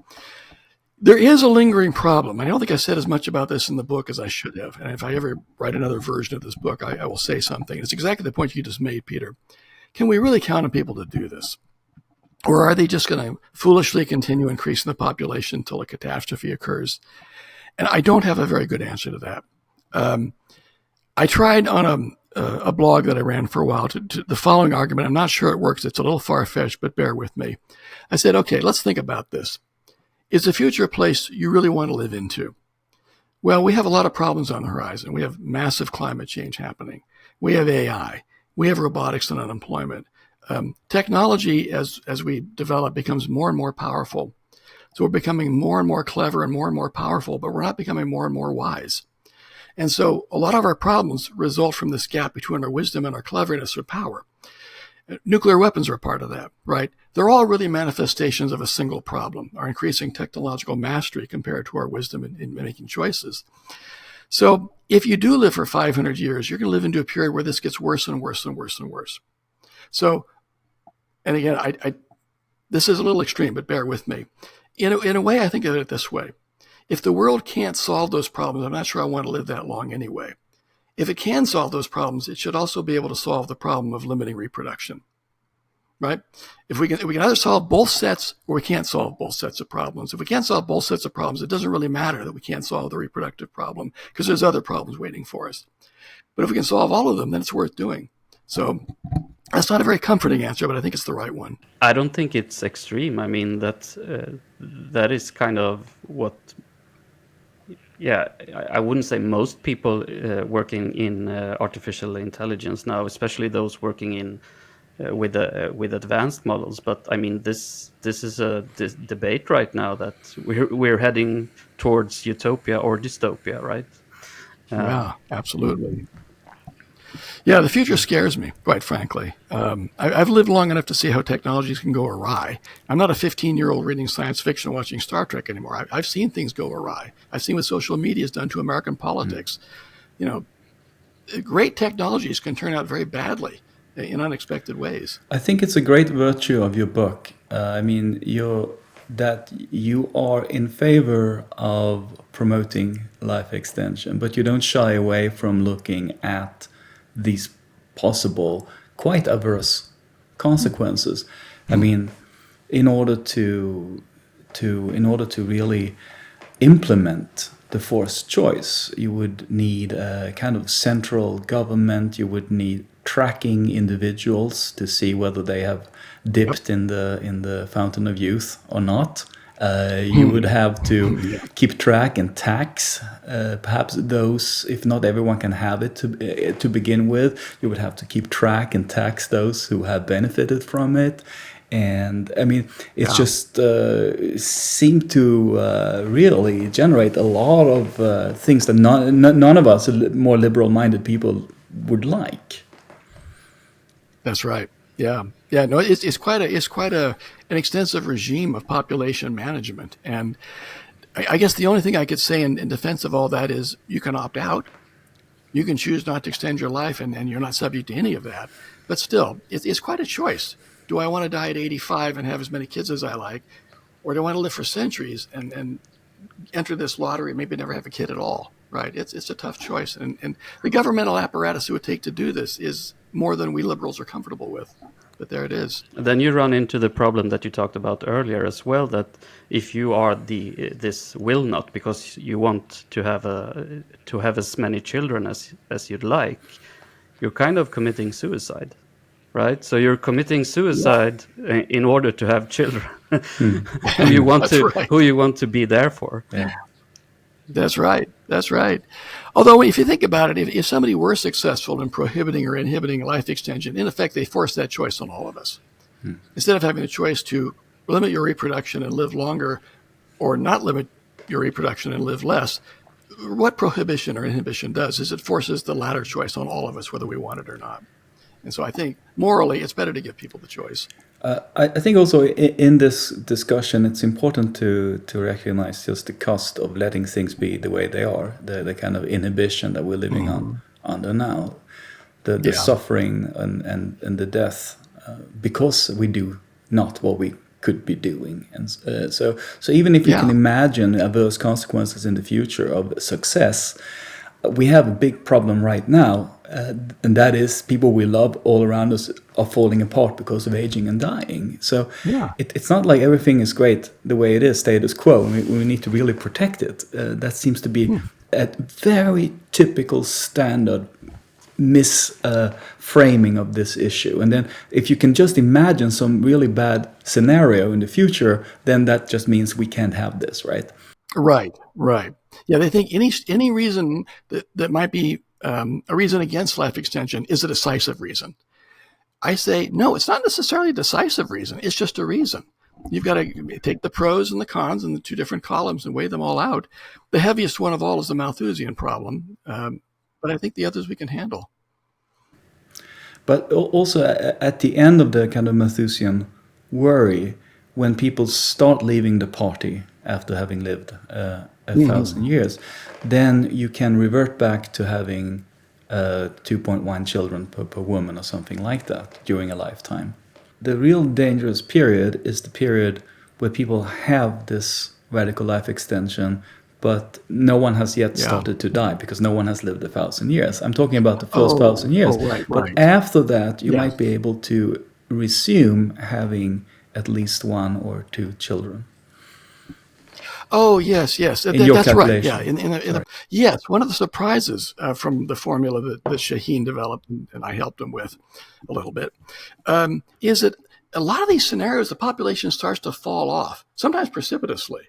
There is a lingering problem. I don't think I said as much about this in the book as I should have. And if I ever write another version of this book, I will say something. It's exactly the point you just made, Peter. Can we really count on people to do this? Or are they just going to foolishly continue increasing the population until a catastrophe occurs? And I don't have a very good answer to that. I tried on a blog that I ran for a while to the following argument. I'm not sure it works. It's a little far-fetched, but bear with me. I said, okay, let's think about this. Is the future a place you really want to live into? Well, we have a lot of problems on the horizon. We have massive climate change happening. We have AI. We have robotics and unemployment. Technology, as we develop, becomes more and more powerful. So we're becoming more and more clever and more powerful, but we're not becoming more and more wise. And so a lot of our problems result from this gap between our wisdom and our cleverness or power. Nuclear weapons are a part of that, right? They're all really manifestations of a single problem, our increasing technological mastery compared to our wisdom in making choices. So if you do live for 500 years, you're going to live into a period where this gets worse and worse and worse and worse. So, and again, this is a little extreme, but bear with me. In a way, I think of it this way. If the world can't solve those problems, I'm not sure I want to live that long anyway. If it can solve those problems, it should also be able to solve the problem of limiting reproduction, right? If we can either solve both sets or we can't solve both sets of problems. If we can't solve both sets of problems, it doesn't really matter that we can't solve the reproductive problem because there's other problems waiting for us. But if we can solve all of them, then it's worth doing. So that's not a very comforting answer, but I think it's the right one. I don't think it's extreme. I mean, that is kind of what... Yeah, I wouldn't say most people working in artificial intelligence now, especially those working in with advanced models. But I mean, this is a debate right now that we're heading towards utopia or dystopia, right? Yeah, absolutely. Yeah, the future scares me, quite frankly. I've lived long enough to see how technologies can go awry. I'm not a 15-year-old reading science fiction and watching Star Trek anymore. I've seen things go awry. I've seen what social media has done to American politics. You know, great technologies can turn out very badly in unexpected ways. I think it's a great virtue of your book. I mean, that you are in favor of promoting life extension, but you don't shy away from looking at these possible, quite adverse consequences. I mean, in order to really implement the forced choice, you would need a kind of central government. You would need tracking individuals to see whether they have dipped in the fountain of youth or not. You would have to keep track and tax perhaps those, if not everyone can have it to begin with. You would have to keep track and tax those who have benefited from it. And I mean, it's just seemed to really generate a lot of things that none of us more liberal-minded people would like. That's right. Yeah. No, it's quite an extensive regime of population management, and I guess the only thing I could say in defense of all that is you can opt out, you can choose not to extend your life, and you're not subject to any of that. But still, it's quite a choice. Do I want to die at 85 and have as many kids as I like, or do I want to live for centuries and enter this lottery and maybe never have a kid at all? Right? It's a tough choice, and the governmental apparatus it would take to do this is more than we liberals are comfortable with. But there it is. Then you run into the problem that you talked about earlier as well, that if you are this will not, because you want to have as many children as you'd like, you're kind of committing suicide, right? So you're committing suicide in order to have children who you want to be there for. Yeah. That's right. Although if you think about it, if somebody were successful in prohibiting or inhibiting life extension, in effect, they force that choice on all of us. Instead of having the choice to limit your reproduction and live longer, or not limit your reproduction and live less, what prohibition or inhibition does is it forces the latter choice on all of us, whether we want it or not. And so I think morally, it's better to give people the choice. I think also in this discussion, it's important to recognize just the cost of letting things be the way they are, the kind of inhibition that we're living under now, the suffering and the death, because we do not what we could be doing. And so even if you can imagine adverse consequences in the future of success, we have a big problem right now, and that is people we love all around us are falling apart because of aging and dying. So it's not like everything is great the way it is, status quo. We need to really protect it. That seems to be a very typical standard misframing of this issue. And then if you can just imagine some really bad scenario in the future, then that just means we can't have this, right? Right. Yeah, they think any reason that might be a reason against life extension is a decisive reason. I say, no, it's not necessarily a decisive reason. It's just a reason. You've got to take the pros and the cons in the two different columns and weigh them all out. The heaviest one of all is the Malthusian problem, but I think the others we can handle. But also at the end of the kind of Malthusian worry, when people start leaving the party after having lived 1,000 years, then you can revert back to having 2.1 children per woman or something like that during a lifetime. The real dangerous period is the period where people have this radical life extension, but no one has yet started to die because no one has lived 1,000 years. I'm talking about the first 1,000 years. But after that, you might be able to resume having at least 1 or 2 children. Oh, yes. That's right. Yeah. Yes, one of the surprises from the formula that Shaheen developed, and I helped him with a little bit, is that a lot of these scenarios, the population starts to fall off, sometimes precipitously.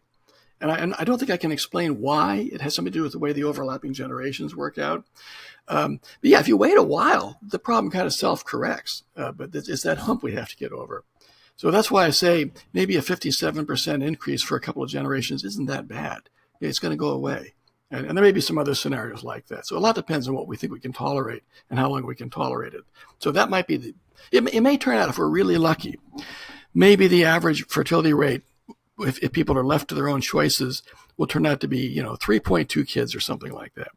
And I don't think I can explain why. It has something to do with the way the overlapping generations work out. But yeah, if you wait a while, the problem kind of self-corrects. But it's that hump we have to get over. So that's why I say maybe a 57% increase for a couple of generations isn't that bad. It's going to go away. And there may be some other scenarios like that. So a lot depends on what we think we can tolerate and how long we can tolerate it. So that might be it may turn out, if we're really lucky, maybe the average fertility rate, if people are left to their own choices, will turn out to be, 3.2 kids or something like that.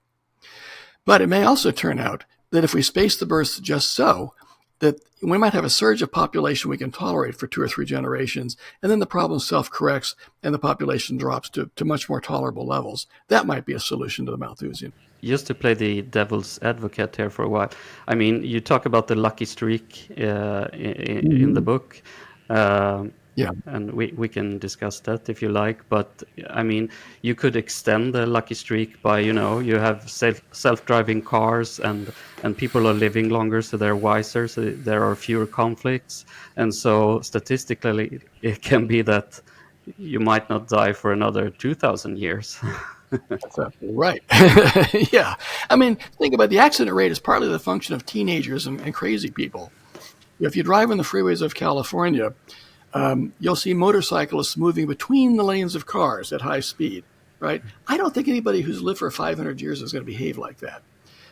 But it may also turn out that if we space the births just so, that we might have a surge of population we can tolerate for 2 or 3 generations, and then the problem self-corrects and the population drops to much more tolerable levels. That might be a solution to the Malthusian. Just to play the devil's advocate here for a while, I mean, you talk about the lucky streak in the book. And we can discuss that if you like. But I mean, you could extend the lucky streak by, you have self-driving cars and people are living longer, so they're wiser, so there are fewer conflicts. And so statistically, it can be that you might not die for another 2,000 years. That's absolutely right. Yeah. I mean, think about the accident rate is partly the function of teenagers and crazy people. If you drive on the freeways of California, you'll see motorcyclists moving between the lanes of cars at high speed, right? I don't think anybody who's lived for 500 years is going to behave like that.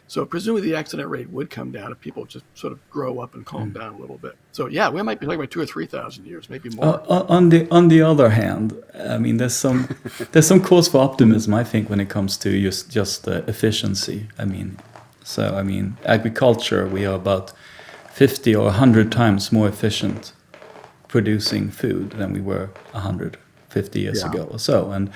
So presumably the accident rate would come down if people just sort of grow up and calm down a little bit. So yeah, we might be talking about 2,000 or 3,000 years, maybe more. On the other hand, I mean, there's some cause for optimism, I think, when it comes to just efficiency. I mean, agriculture, we are about 50 or 100 times more efficient producing food than we were 150 years ago or so. And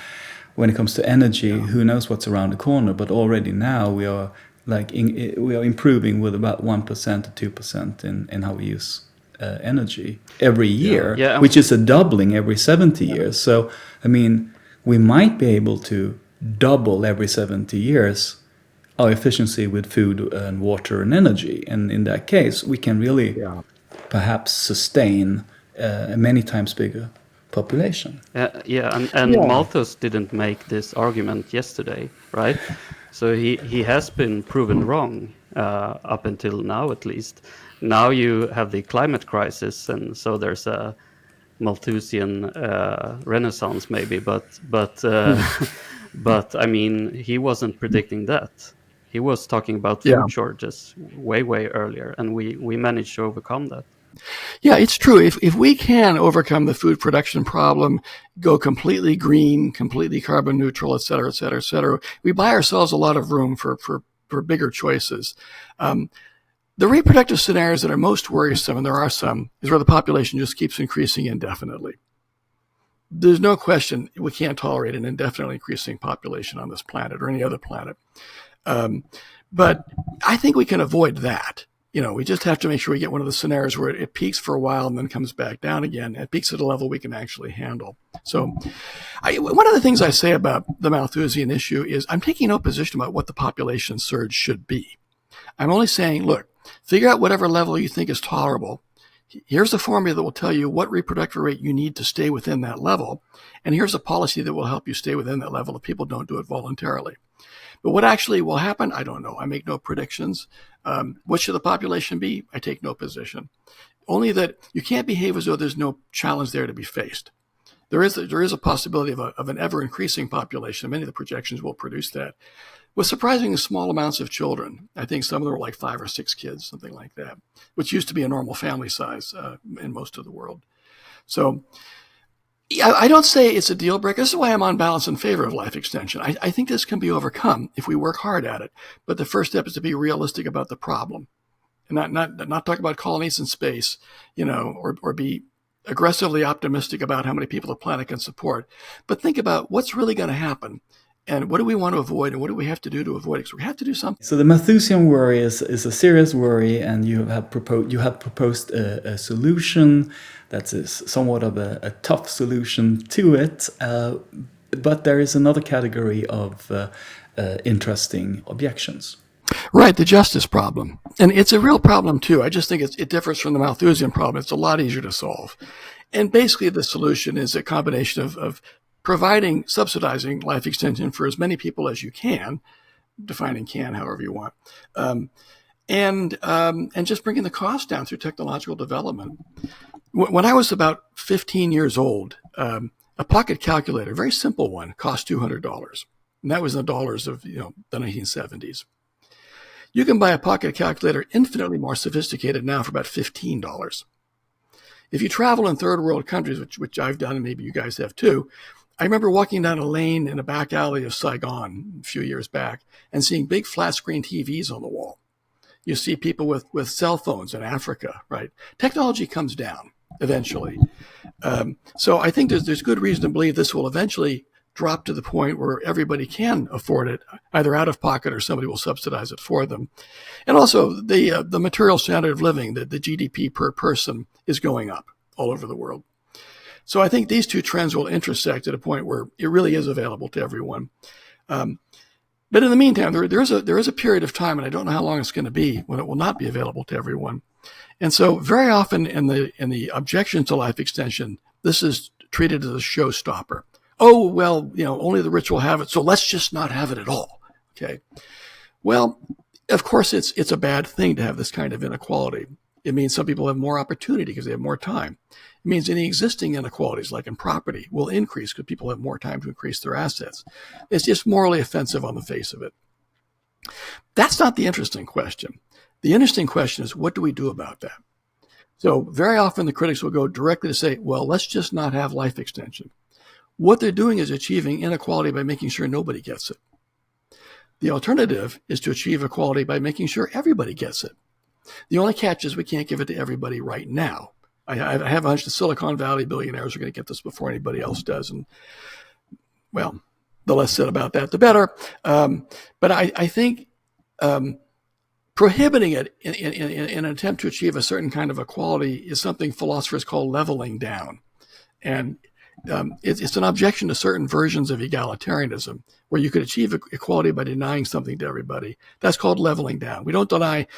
when it comes to energy, who knows what's around the corner? But already now we are improving with about 1% to 2% in how we use energy every year, which is a doubling every 70 years. So, I mean, we might be able to double every 70 years our efficiency with food and water and energy. And in that case, we can really perhaps sustain a many times bigger population. And Malthus didn't make this argument yesterday, right? So he has been proven wrong up until now, at least. Now you have the climate crisis, and so there's a Malthusian renaissance, maybe, but but I mean, he wasn't predicting that. He was talking about Yeah. food shortages way earlier, and we managed to overcome that. Yeah, it's true. If we can overcome the food production problem, go completely green, completely carbon neutral, et cetera, et cetera, et cetera, we buy ourselves a lot of room for bigger choices. The reproductive scenarios that are most worrisome, and there are some, is where the population just keeps increasing indefinitely. There's no question we can't tolerate an indefinitely increasing population on this planet or any other planet. But I think we can avoid that. We just have to make sure we get one of the scenarios where it peaks for a while and then comes back down again. It peaks at a level we can actually handle. So one of the things I say about the Malthusian issue is I'm taking no position about what the population surge should be. I'm only saying, look, figure out whatever level you think is tolerable. Here's a formula that will tell you what reproductive rate you need to stay within that level. And here's a policy that will help you stay within that level if people don't do it voluntarily. But what actually will happen, I don't know. I make no predictions. What should the population be? I take no position. Only that you can't behave as though there's no challenge there to be faced. There is a possibility of an ever-increasing population. Many of the projections will produce that, with surprisingly small amounts of children. I think some of them are like 5 or 6 kids, something like that, which used to be a normal family size in most of the world. So I don't say it's a deal breaker. This is why I'm on balance in favor of life extension. I think this can be overcome if we work hard at it. But the first step is to be realistic about the problem, and not talk about colonies in space, or be aggressively optimistic about how many people the planet can support. But think about what's really going to happen, and what do we want to avoid, and what do we have to do to avoid it? Because we have to do something. So the Malthusian worry is a serious worry, and you have proposed a solution that is somewhat of a tough solution to it. But there is another category of interesting objections. Right, the justice problem. And it's a real problem, too. I just think it differs from the Malthusian problem. It's a lot easier to solve. And basically, the solution is a combination of subsidizing life extension for as many people as you can, defining can however you want, and just bringing the cost down through technological development. When I was about 15 years old, a pocket calculator, a very simple one, cost $200. And that was in the dollars of the 1970s. You can buy a pocket calculator infinitely more sophisticated now for about $15. If you travel in third world countries, which I've done, and maybe you guys have too, I remember walking down a lane in a back alley of Saigon a few years back and seeing big flat screen TVs on the wall. You see people with cell phones in Africa, right? Technology comes down eventually. So I think there's good reason to believe this will eventually drop to the point where everybody can afford it, either out of pocket or somebody will subsidize it for them. And also the material standard of living, the GDP per person is going up all over the world. So I think these two trends will intersect at a point where it really is available to everyone. But in the meantime, there is a period of time, and I don't know how long it's going to be, when it will not be available to everyone. And so very often in the objection to life extension, this is treated as a showstopper. Oh, well, only the rich will have it, so let's just not have it at all. Okay. Well, of course, it's a bad thing to have this kind of inequality. It means some people have more opportunity because they have more time. It means any existing inequalities, like in property, will increase because people have more time to increase their assets. It's just morally offensive on the face of it. That's not the interesting question. The interesting question is, what do we do about that? So very often the critics will go directly to say, well, let's just not have life extension. What they're doing is achieving inequality by making sure nobody gets it. The alternative is to achieve equality by making sure everybody gets it. The only catch is we can't give it to everybody right now. I have a hunch the Silicon Valley billionaires are going to get this before anybody else does. And, well, the less said about that, the better. But I think prohibiting it in an attempt to achieve a certain kind of equality is something philosophers call leveling down. And it's an objection to certain versions of egalitarianism, where you could achieve equality by denying something to everybody. That's called leveling down. We don't deny,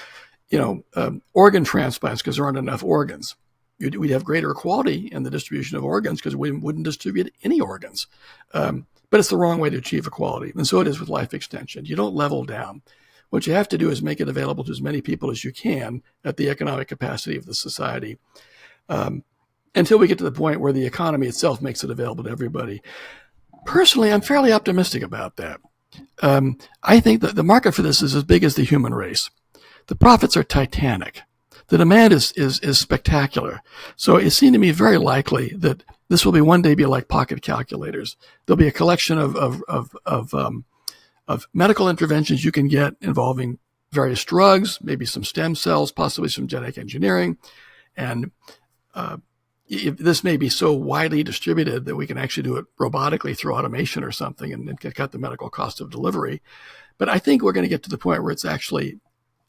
organ transplants because there aren't enough organs. We'd have greater equality in the distribution of organs because we wouldn't distribute any organs. But it's the wrong way to achieve equality. And so it is with life extension. You don't level down. What you have to do is make it available to as many people as you can at the economic capacity of the society. until we get to the point where the economy itself makes it available to everybody. Personally, I'm fairly optimistic about that. I think that the market for this is as big as the human race. The profits are titanic. The demand is spectacular. So it seemed to me very likely that this will one day be like pocket calculators. There'll be a collection of medical interventions you can get involving various drugs, maybe some stem cells, possibly some genetic engineering. And this may be so widely distributed that we can actually do it robotically through automation or something and cut the medical cost of delivery. But I think we're going to get to the point where it's actually,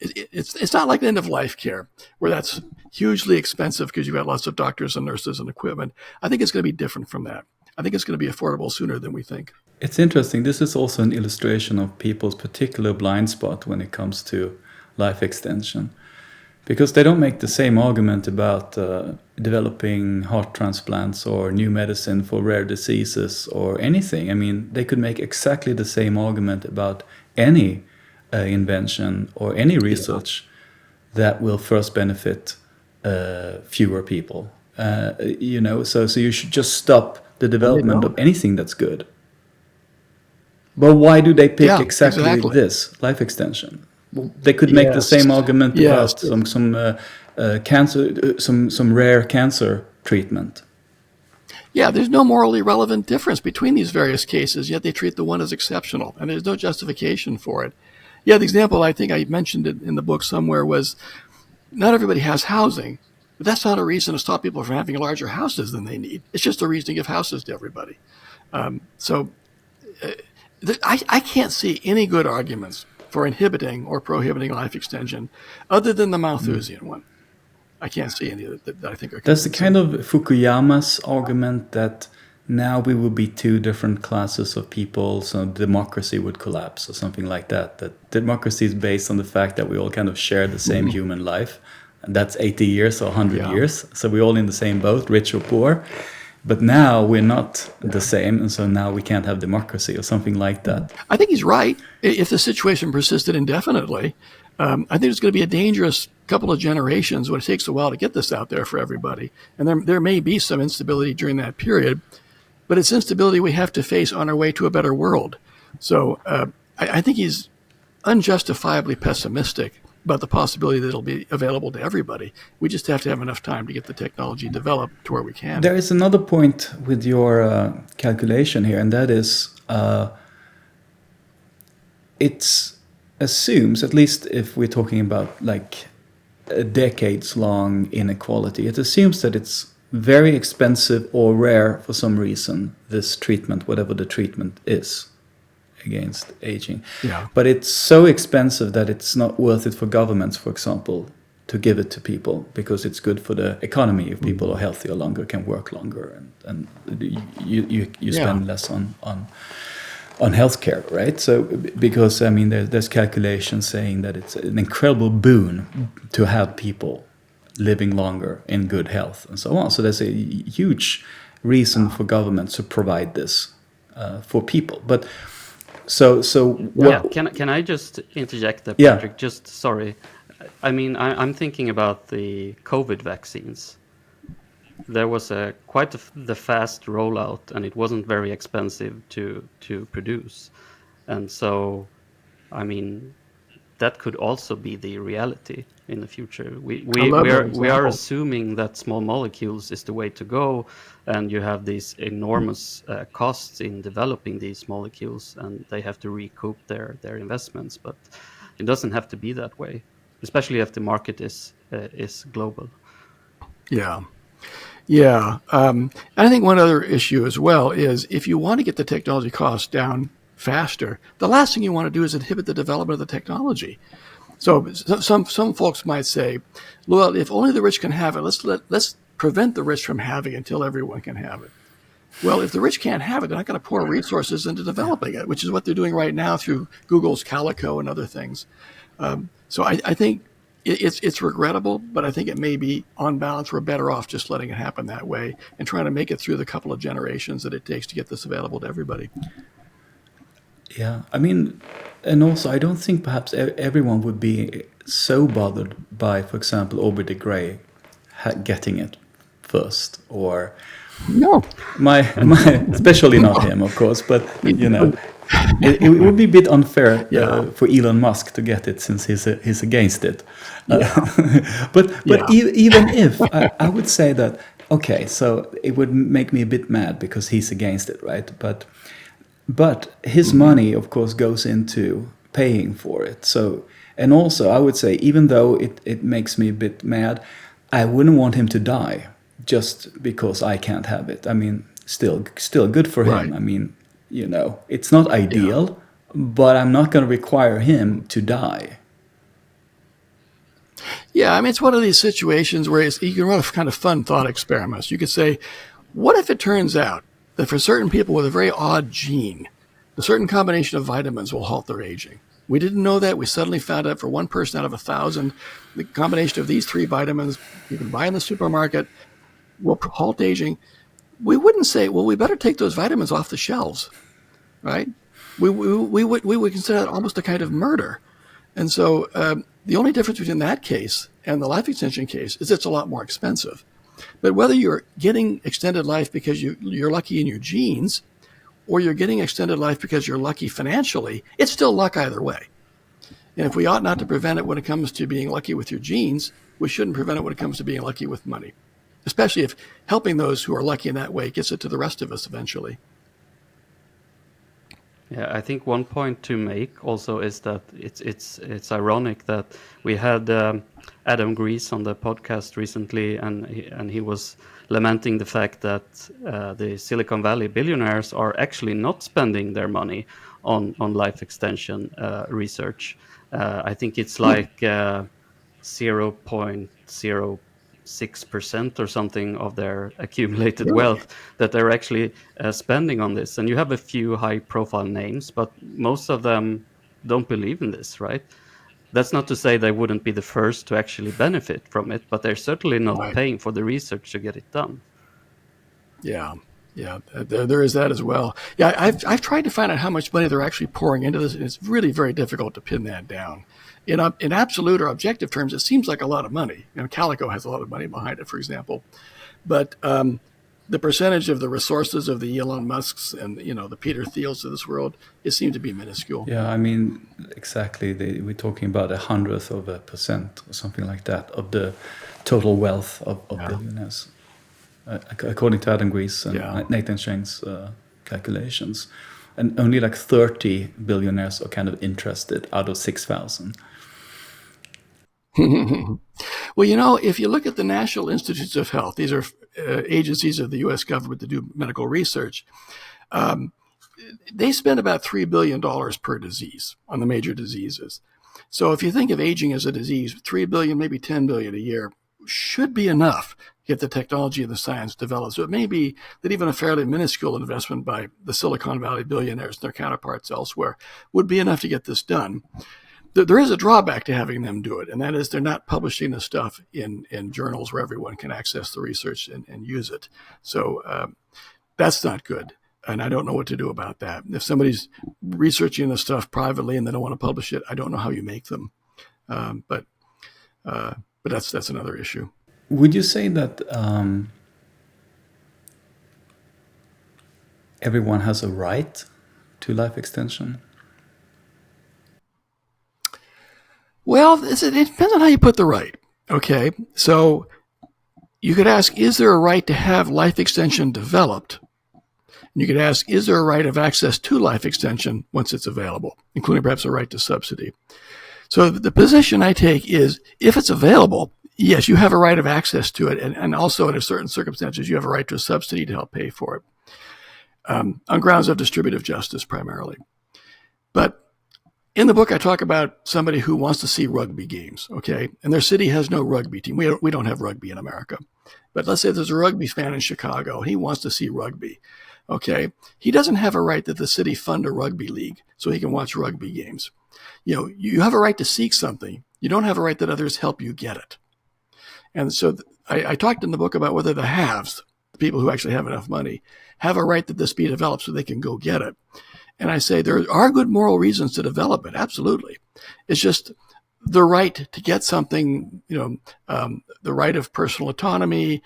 it's not like end of life care where that's hugely expensive because you've got lots of doctors and nurses and equipment. I think it's going to be different from that. I think it's going to be affordable sooner than we think. It's interesting. This is also an illustration of people's particular blind spot when it comes to life extension. Because they don't make the same argument about developing heart transplants or new medicine for rare diseases or anything. I mean, they could make exactly the same argument about any invention or any research that will first benefit fewer people. So you should just stop the development of anything that's good. But why do they pick exactly this life extension? Well, they could make the same argument about some cancer, some rare cancer treatment. Yeah, there's no morally relevant difference between these various cases, yet they treat the one as exceptional, and there's no justification for it. Yeah, the example I think I mentioned it in the book somewhere was not everybody has housing, but that's not a reason to stop people from having larger houses than they need. It's just a reason to give houses to everybody. I can't see any good arguments for inhibiting or prohibiting life extension other than the Malthusian one. I can't see any that I think are. That's the kind of Fukuyama's argument that now we will be two different classes of people, so democracy would collapse or something like that. That democracy is based on the fact that we all kind of share the same human life. And that's 80 years or 100 years. So we're all in the same boat, rich or poor. But now we're not the same, and so now we can't have democracy or something like that. I think he's right. If the situation persisted indefinitely, I think it's going to be a dangerous couple of generations when it takes a while to get this out there for everybody. And there may be some instability during that period, but it's instability we have to face on our way to a better world. So I think he's unjustifiably pessimistic about the possibility that it'll be available to everybody. We just have to have enough time to get the technology developed to where we can. There is another point with your calculation here, and that is it assumes, at least if we're talking about like a decades-long inequality, it assumes that it's very expensive or rare for some reason, this treatment, whatever the treatment is against aging. Yeah. But it's so expensive that it's not worth it for governments, for example, to give it to people because it's good for the economy if people are healthier longer, can work longer, and you spend less on healthcare, right? So because I mean there's calculations saying that it's an incredible boon to have people living longer in good health and so on. So there's a huge reason for governments to provide this for people, but. Can I just interject there, Patrick? Yeah. Just sorry. I mean, I'm thinking about the COVID vaccines. There was quite the fast rollout, and it wasn't very expensive to produce. And so, I mean, that could also be the reality in the future. We are assuming that small molecules is the way to go, and you have these enormous costs in developing these molecules, and they have to recoup their investments. But it doesn't have to be that way, especially if the market is global. Yeah. I think one other issue as well is if you want to get the technology costs down faster, the last thing you want to do is inhibit the development of the technology. So some folks might say, well, if only the rich can have it, let's prevent the rich from having it until everyone can have it. Well, if the rich can't have it, they're not going to pour resources into developing it, which is what they're doing right now through Google's Calico and other things. So I think it's regrettable, but I think it may be, on balance, we're better off just letting it happen that way and trying to make it through the couple of generations that it takes to get this available to everybody. Yeah, I mean, and also I don't think perhaps everyone would be so bothered by, for example, Aubrey de Grey getting it first, or No. my especially not him, of course, but it would be a bit unfair for Elon Musk to get it, since he's against it. But even if I would say that, okay, so it would make me a bit mad because he's against it, right? But his money, of course, goes into paying for it. So, and also I would say, even though it makes me a bit mad, I wouldn't want him to die just because I can't have it. I mean, still good for him. Right. I mean, it's not ideal, but I'm not going to require him to die. Yeah, I mean, it's one of these situations where you can run a kind of fun thought experiments. You could say, what if it turns out that for certain people with a very odd gene, a certain combination of vitamins will halt their aging? We didn't know that. We suddenly found out for one person out of 1,000, the combination of these 3 vitamins you can buy in the supermarket will halt aging. We wouldn't say, well, we better take those vitamins off the shelves, right? We would consider that almost a kind of murder. And so the only difference between that case and the life extension case is it's a lot more expensive. But whether you're getting extended life because you're lucky in your genes, or you're getting extended life because you're lucky financially, it's still luck either way. And if we ought not to prevent it when it comes to being lucky with your genes, we shouldn't prevent it when it comes to being lucky with money, especially if helping those who are lucky in that way gets it to the rest of us eventually. Yeah, I think one point to make also is that it's ironic that we had Adam Grease on the podcast recently, and he was lamenting the fact that the Silicon Valley billionaires are actually not spending their money on life extension research. I think it's like 0.06% or something of their accumulated wealth that they're actually spending on this. And you have a few high-profile names, but most of them don't believe in this, right? That's not to say they wouldn't be the first to actually benefit from it, but they're certainly not paying for the research to get it done. Yeah, there is that as well. Yeah, I've tried to find out how much money they're actually pouring into this, and it's really very difficult to pin that down. In absolute or objective terms, it seems like a lot of money. Calico has a lot of money behind it, for example. But the percentage of the resources of the Elon Musks and the Peter Thiels of this world, it seemed to be minuscule. Yeah, I mean, exactly. We're talking about 0.01% or something like that of the total wealth of billionaires, according to Adam Grease and Nathan Shane's calculations. And only like 30 billionaires are kind of interested out of 6,000. Well, if you look at the National Institutes of Health, these are agencies of the U.S. government that do medical research. They spend about $3 billion per disease on the major diseases. So if you think of aging as a disease, $3 billion, maybe $10 billion a year should be enough to get the technology and the science developed. So it may be that even a fairly minuscule investment by the Silicon Valley billionaires and their counterparts elsewhere would be enough to get this done. There is a drawback to having them do it, and that is they're not publishing the stuff in journals where everyone can access the research and use it. So that's not good, and I don't know what to do about that. If somebody's researching the stuff privately and they don't want to publish it, I don't know how you make them. But that's another issue. Would you say that everyone has a right to life extension? Well, it depends on how you put the right. Okay, so you could ask, is there a right to have life extension developed? And you could ask, is there a right of access to life extension once it's available, including perhaps a right to subsidy? So the position I take is, if it's available, yes, you have a right of access to it, and also in certain circumstances, you have a right to a subsidy to help pay for it, on grounds of distributive justice primarily. But in the book, I talk about somebody who wants to see rugby games, okay? And their city has no rugby team. We don't have rugby in America. But let's say there's a rugby fan in Chicago. He wants to see rugby, okay? He doesn't have a right that the city fund a rugby league so he can watch rugby games. You have a right to seek something. You don't have a right that others help you get it. And so I talked in the book about whether the haves, the people who actually have enough money, have a right that this be developed so they can go get it. And I say there are good moral reasons to develop it. Absolutely. It's just the right to get something, the right of personal autonomy,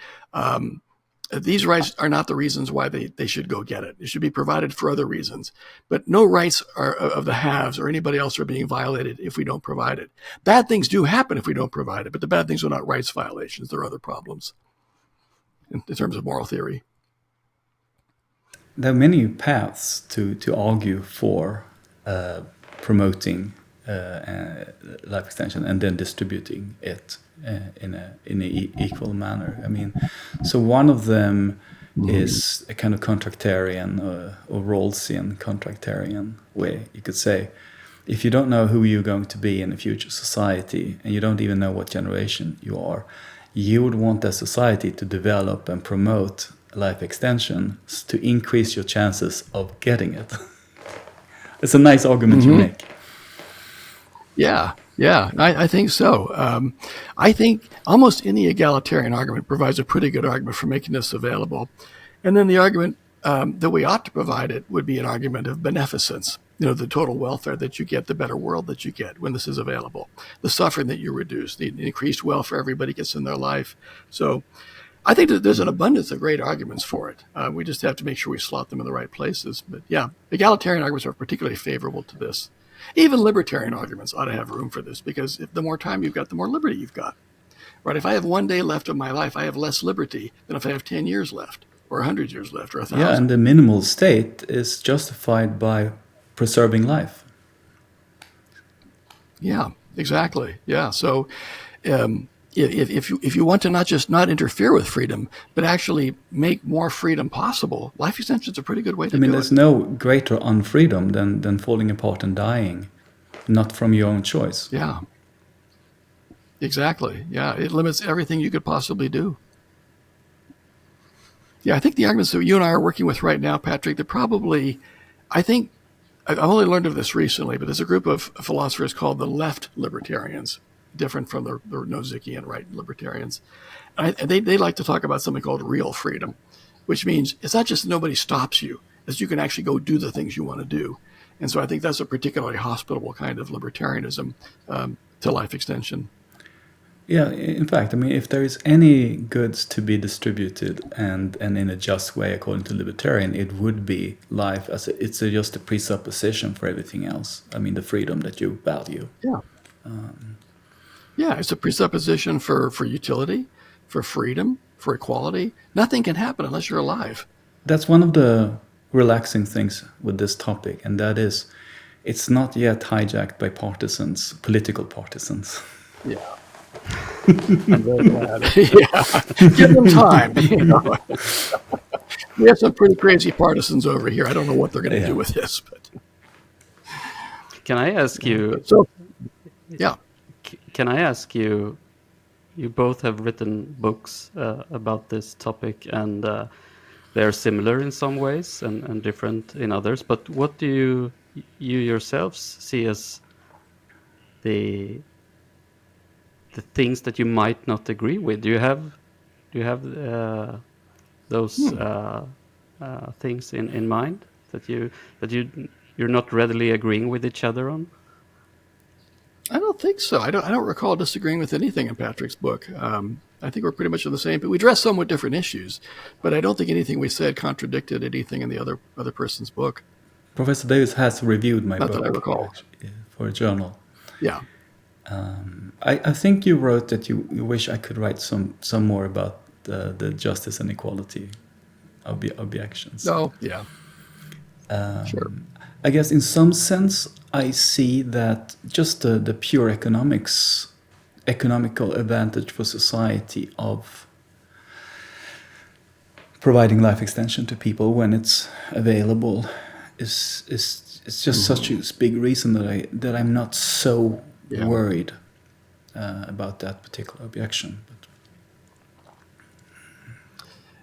these rights are not the reasons why they should go get it. It should be provided for other reasons. But no rights are of the haves or anybody else are being violated if we don't provide it. Bad things do happen if we don't provide it, but the bad things are not rights violations. There are other problems in terms of moral theory. There are many paths to argue for promoting life extension and then distributing it in an equal manner. I mean, so one of them is a kind of contractarian or Rawlsian contractarian way. You could say, if you don't know who you're going to be in a future society and you don't even know what generation you are, you would want that society to develop and promote life extension to increase your chances of getting it. It's a nice argument you make. Yeah, I think so. I think almost any egalitarian argument provides a pretty good argument for making this available. And then the argument that we ought to provide it would be an argument of beneficence. The total welfare that you get, the better world that you get when this is available, the suffering that you reduce, the increased welfare everybody gets in their life. So I think that there's an abundance of great arguments for it. We just have to make sure we slot them in the right places. But yeah, egalitarian arguments are particularly favorable to this. Even libertarian arguments ought to have room for this, because if the more time you've got, the more liberty you've got. Right? If I have 1 day left of my life, I have less liberty than if I have 10 years left, or 100 years left, or 1,000. Yeah, and the minimal state is justified by preserving life. Yeah, exactly. Yeah. So if you want to not interfere with freedom, but actually make more freedom possible, life extension is a pretty good way to do it. There's no greater unfreedom than falling apart and dying, not from your own choice. Yeah. Exactly. Yeah, it limits everything you could possibly do. Yeah, I think the arguments that you and I are working with right now, Patrick, they're probably, I think, I've only learned of this recently, but there's a group of philosophers called the left libertarians, different from the Newsweekian right libertarians. And they like to talk about something called real freedom, which means it's not just nobody stops you, it's you can actually go do the things you want to do. And so I think that's a particularly hospitable kind of libertarianism to life extension. Yeah, in fact, if there is any goods to be distributed and in a just way according to libertarian, it would be life as it's just a presupposition for everything else. The freedom that you value. Yeah. It's a presupposition for utility, for freedom, for equality. Nothing can happen unless you're alive. That's one of the relaxing things with this topic, and that is, it's not yet hijacked by partisans, political partisans. Yeah. I'm very glad. Yeah. Give them time. We have some pretty crazy partisans over here. I don't know what they're going to do with this. But can I ask you? Yeah. Can I ask you? You both have written books about this topic, and they're similar in some ways and different in others. But what do you yourselves see as the things that you might not agree with? Do you have those things in mind that you're not readily agreeing with each other on? I don't think so. I don't recall disagreeing with anything in Patrick's book. I think we're pretty much on the same, but we address somewhat different issues. But I don't think anything we said contradicted anything in the other person's book. Professor Davies has reviewed my book that I recall. For a journal. Yeah. I think you wrote that you wish I could write some more about the justice and equality objections. Oh, yeah. Sure. I guess in some sense I see that just the pure economical advantage for society of providing life extension to people when it's available is just such a big reason that I'm not so worried about that particular objection.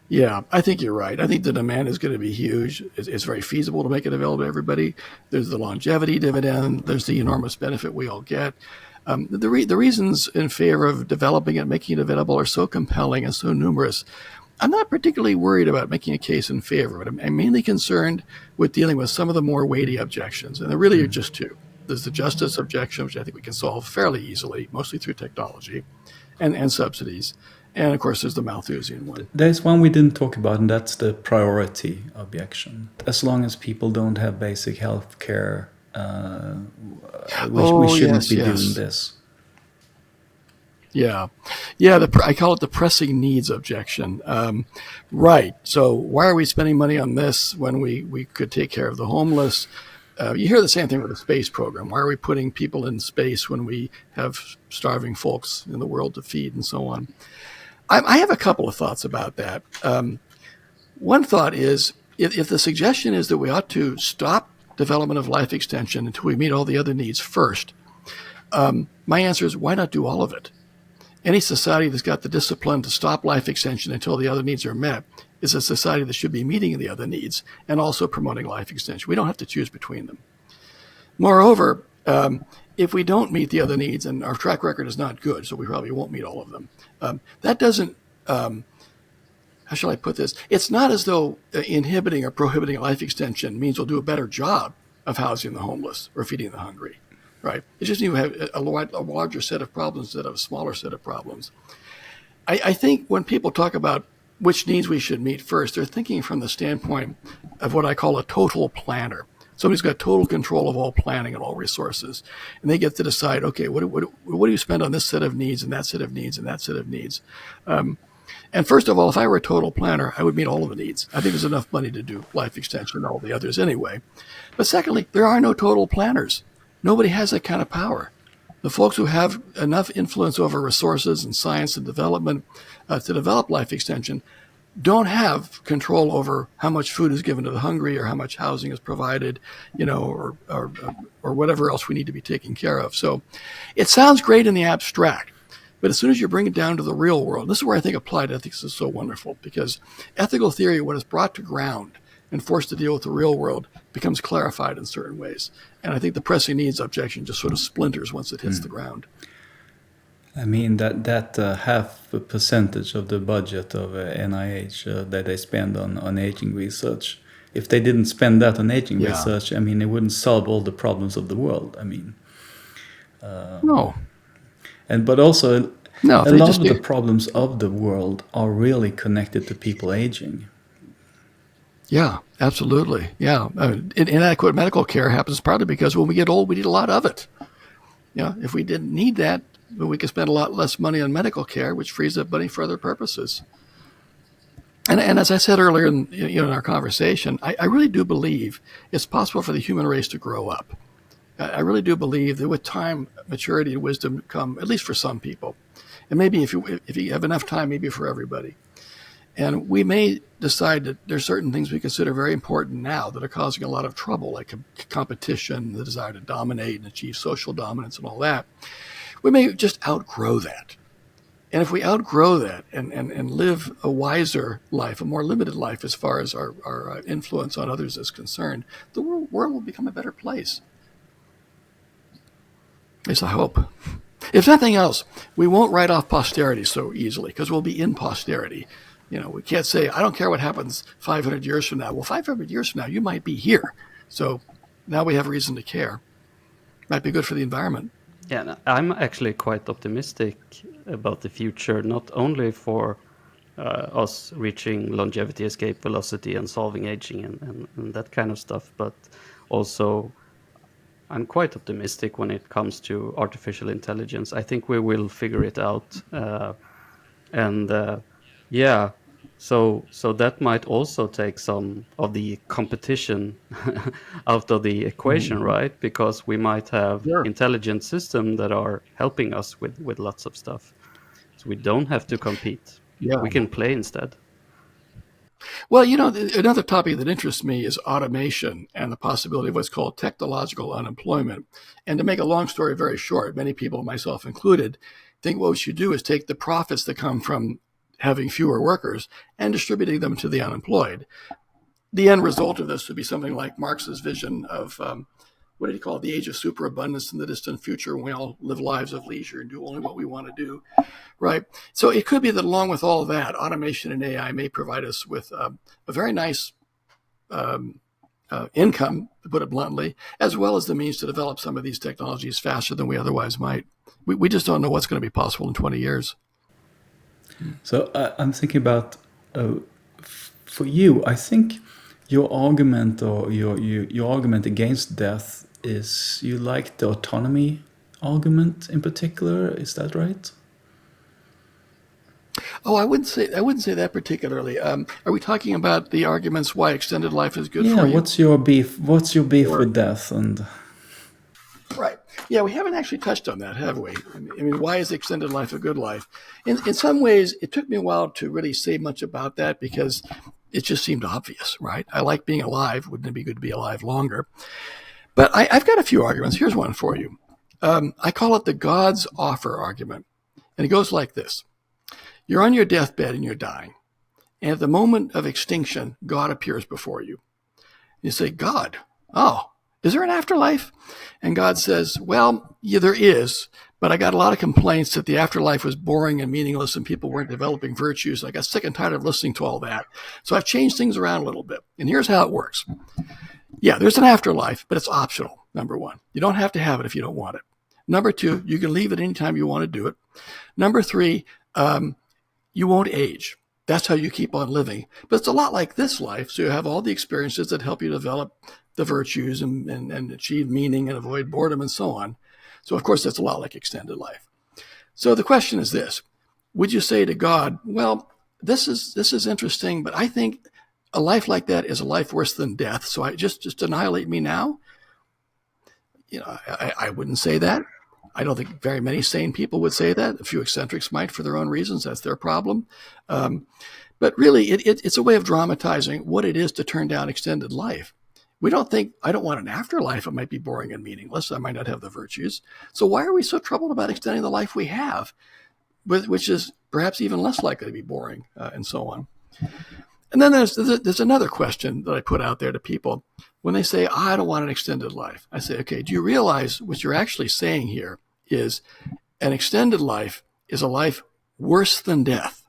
Yeah, I think you're right. I think the demand is going to be huge. It's very feasible to make it available to everybody. There's the longevity dividend. There's the enormous benefit we all get. The reasons in favor of developing it, making it available are so compelling and so numerous. I'm not particularly worried about making a case in favor of it. I'm mainly concerned with dealing with some of the more weighty objections, and there really are just two. There's the justice objection, which I think we can solve fairly easily, mostly through technology and subsidies. And of course, there's the Malthusian one. There's one we didn't talk about, and that's the priority objection. As long as people don't have basic health care, we shouldn't be doing this. Yeah. I call it the pressing needs objection. Right. So why are we spending money on this when we could take care of the homeless? You hear the same thing with the space program. Why are we putting people in space when we have starving folks in the world to feed and so on? I have a couple of thoughts about that. One thought is if the suggestion is that we ought to stop development of life extension until we meet all the other needs first, my answer is why not do all of it? Any society that's got the discipline to stop life extension until the other needs are met is a society that should be meeting the other needs and also promoting life extension. We don't have to choose between them. Moreover, if we don't meet the other needs, and our track record is not good, so we probably won't meet all of them, that doesn't, how shall I put this? It's not as though inhibiting or prohibiting life extension means we'll do a better job of housing the homeless or feeding the hungry. Right. It just means we have a larger set of problems instead of a smaller set of problems. I think when people talk about which needs we should meet first, they're thinking from the standpoint of what I call a total planner. Somebody's got total control of all planning and all resources. And they get to decide, okay, what do you spend on this set of needs and that set of needs and that set of needs? And first of all, if I were a total planner, I would meet all of the needs. I think there's enough money to do life extension and all the others anyway. But secondly, there are no total planners. Nobody has that kind of power. The folks who have enough influence over resources and science and development to develop life extension don't have control over how much food is given to the hungry or how much housing is provided, or whatever else we need to be taking care of. So it sounds great in the abstract, but as soon as you bring it down to the real world, this is where I think applied ethics is so wonderful, because ethical theory, when it's brought to ground and forced to deal with the real world, becomes clarified in certain ways. And I think the pressing needs objection just sort of splinters once it hits the ground. I mean, that half a percentage of the budget of NIH that they spend on aging research, if they didn't spend that on aging research, I mean, it wouldn't solve all the problems of the world. I mean, no. But also, a lot of the problems of the world are really connected to people aging. Yeah, absolutely. Yeah. Inadequate medical care happens partly because when we get old, we need a lot of it. If we didn't need that, we could spend a lot less money on medical care, which frees up money for other purposes. And as I said earlier in our conversation, I really do believe it's possible for the human race to grow up. I really do believe that with time, maturity and wisdom come, at least for some people. And maybe if you have enough time, maybe for everybody. And we may decide that there's certain things we consider very important now that are causing a lot of trouble, like competition, the desire to dominate and achieve social dominance and all that. We may just outgrow that. And if we outgrow that and live a wiser life, a more limited life as far as our influence on others is concerned, the world will become a better place. At least I hope. If nothing else, we won't write off posterity so easily because we'll be in posterity. We can't say, I don't care what happens 500 years from now. Well, 500 years from now, you might be here. So now we have reason to care. Might be good for the environment. Yeah, I'm actually quite optimistic about the future, not only for us reaching longevity, escape velocity, and solving aging and that kind of stuff, but also I'm quite optimistic when it comes to artificial intelligence. I think we will figure it out. So that might also take some of the competition out of the equation, right? Because we might have intelligent systems that are helping us with lots of stuff. So we don't have to compete. Yeah. We can play instead. Well, another topic that interests me is automation and the possibility of what's called technological unemployment. And to make a long story very short, many people, myself included, think what we should do is take the profits that come from having fewer workers and distributing them to the unemployed. The end result of this would be something like Marx's vision of, what did he call it? The age of superabundance in the distant future, when we all live lives of leisure and do only what we want to do, right? So it could be that along with all that, automation and AI may provide us with a very nice income, to put it bluntly, as well as the means to develop some of these technologies faster than we otherwise might. We just don't know what's going to be possible in 20 years. So I'm thinking about for you. I think your argument or your argument against death is you like the autonomy argument in particular. Is that right? Oh, I wouldn't say that particularly. Are we talking about the arguments why extended life is good Yeah. for you? What's your beef? What's your beef Or- with death? And Right. Yeah, we haven't actually touched on that, have we? I mean, why is extended life a good life? In some ways, it took me a while to really say much about that because it just seemed obvious, right? I like being alive. Wouldn't it be good to be alive longer? But I've got a few arguments. Here's one for you. I call it the God's offer argument. And it goes like this. You're on your deathbed and you're dying. And at the moment of extinction, God appears before you. You say, God, oh, is there an afterlife? And God says, well, yeah, there is, but I got a lot of complaints that the afterlife was boring and meaningless and people weren't developing virtues. I got sick and tired of listening to all that. So I've changed things around a little bit. And here's how it works. Yeah, there's an afterlife, but it's optional, number one. You don't have to have it if you don't want it. Number two, you can leave it anytime you want to do it. Number three, you won't age. That's how you keep on living. But it's a lot like this life. So you have all the experiences that help you develop the virtues and achieve meaning and avoid boredom and so on. So, of course, that's a lot like extended life. So the question is this. Would you say to God, well, this is interesting, but I think a life like that is a life worse than death. So I just annihilate me now? You know, I wouldn't say that. I don't think very many sane people would say that. A few eccentrics might for their own reasons. That's their problem. But really, it's a way of dramatizing what it is to turn down extended life. We don't think, I don't want an afterlife. It might be boring and meaningless. I might not have the virtues. So why are we so troubled about extending the life we have, which is perhaps even less likely to be boring and so on? And then there's another question that I put out there to people. When they say, I don't want an extended life, I say, okay, do you realize what you're actually saying here is an extended life is a life worse than death?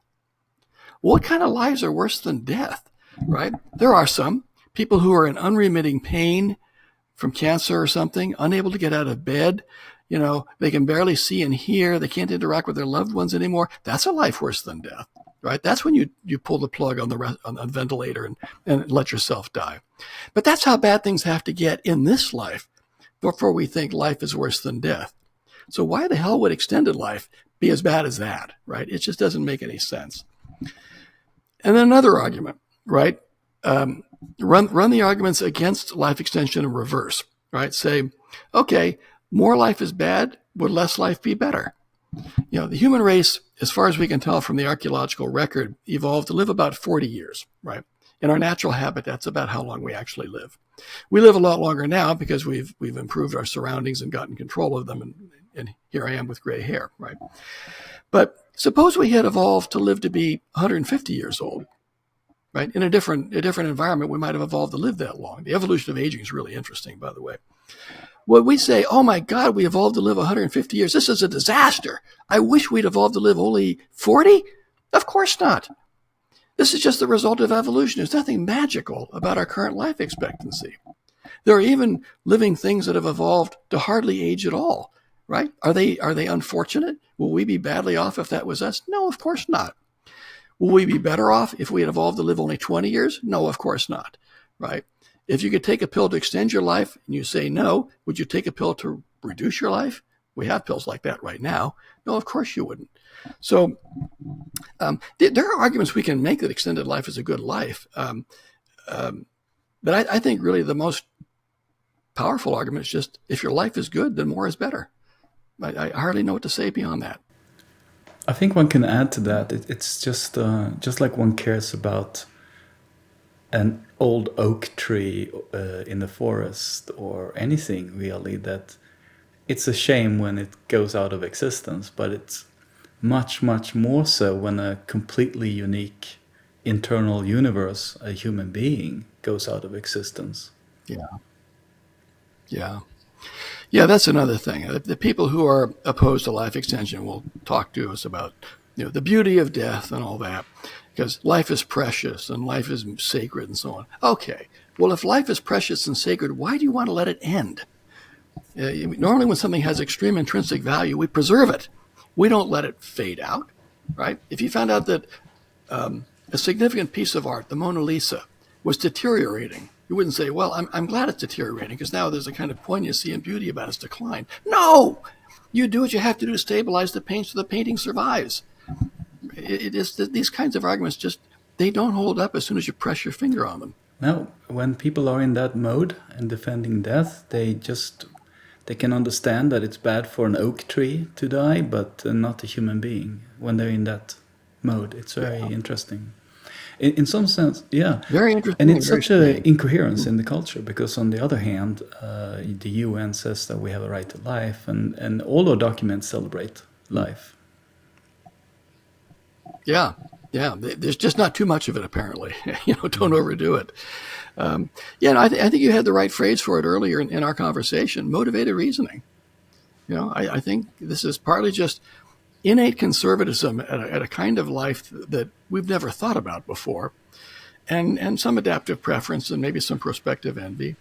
What kind of lives are worse than death, right? There are some people who are in unremitting pain from cancer or something, unable to get out of bed. You know, they can barely see and hear. They can't interact with their loved ones anymore. That's a life worse than death, right? That's when you pull the plug on the ventilator and let yourself die. But that's how bad things have to get in this life before we think life is worse than death. So why the hell would extended life be as bad as that, right? It just doesn't make any sense. And then another argument, right? Run the arguments against life extension in reverse, right? Say, okay, more life is bad. Would less life be better? You know, the human race, as far as we can tell from the archaeological record, evolved to live about 40 years, right? In our natural habitats, about how long we actually live. We live a lot longer now because we've improved our surroundings and gotten control of them. And here I am with gray hair, right? But suppose we had evolved to live to be 150 years old, right? In a different environment, we might have evolved to live that long. The evolution of aging is really interesting, by the way. When we say, oh my God, we evolved to live 150 years, this is a disaster. I wish we'd evolved to live only 40. Of course not. This is just the result of evolution. There's nothing magical about our current life expectancy. There are even living things that have evolved to hardly age at all, right? Are they unfortunate? Will we be badly off if that was us? No, of course not. Will we be better off if we had evolved to live only 20 years? No, of course not, right? If you could take a pill to extend your life and you say no, would you take a pill to reduce your life? We have pills like that right now. No, of course you wouldn't. So there are arguments we can make that extended life is a good life. But I think really the most powerful argument is just if your life is good, then more is better. I hardly know what to say beyond that. I think one can add to that. It's just like one cares about an old oak tree in the forest or anything really, that it's a shame when it goes out of existence, but it's much, much more so when a completely unique internal universe, a human being, goes out of existence. Yeah, that's another thing. The people who are opposed to life extension will talk to us about, the beauty of death and all that, because life is precious and life is sacred and so on. Okay, well, if life is precious and sacred, why do you want to let it end? Normally when something has extreme intrinsic value, we preserve it. We don't let it fade out. right? If you found out that a significant piece of art, the Mona Lisa, was deteriorating, you wouldn't say, well, I'm glad it's deteriorating because now there's a kind of poignancy and beauty about its decline. No! You do what you have to do to stabilize the paint so the painting survives. It is these kinds of arguments they don't hold up as soon as you press your finger on them. No, when people are in that mode and defending death, they can understand that it's bad for an oak tree to die, but not a human being. When they're in that mode, it's very interesting. In some sense, yeah. Very interesting. And it's such an incoherence in the culture because, on the other hand, the UN says that we have a right to life, and all our documents celebrate life. Yeah. There's just not too much of it, apparently. Don't overdo it. And I think you had the right phrase for it earlier in our conversation: motivated reasoning. I think this is partly just innate conservatism at a kind of life that we've never thought about before, and some adaptive preference and maybe some prospective envy.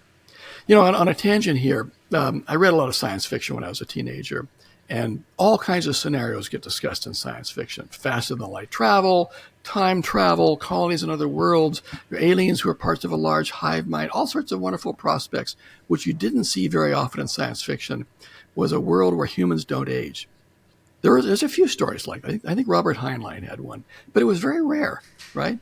On a tangent here, I read a lot of science fiction when I was a teenager, and all kinds of scenarios get discussed in science fiction: faster than light travel, time travel, colonies in other worlds, aliens who are parts of a large hive mind, all sorts of wonderful prospects, which you didn't see very often in science fiction, was a world where humans don't age. There's a few stories like that. I think Robert Heinlein had one, but it was very rare, right?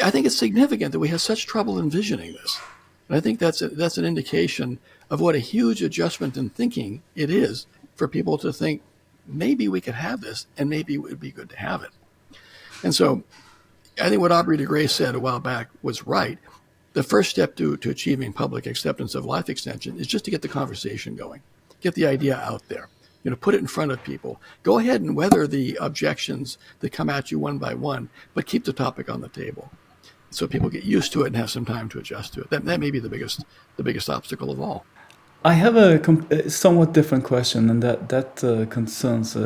I think it's significant that we have such trouble envisioning this. And I think that's an indication of what a huge adjustment in thinking it is for people to think, maybe we could have this, and maybe it would be good to have it. And so I think what Aubrey de Grey said a while back was right. The first step to achieving public acceptance of life extension is just to get the conversation going, get the idea out there. Put it in front of people. Go ahead and weather the objections that come at you one by one, but keep the topic on the table so people get used to it and have some time to adjust to it. That may be the biggest obstacle of all. I have a somewhat different question, and that concerns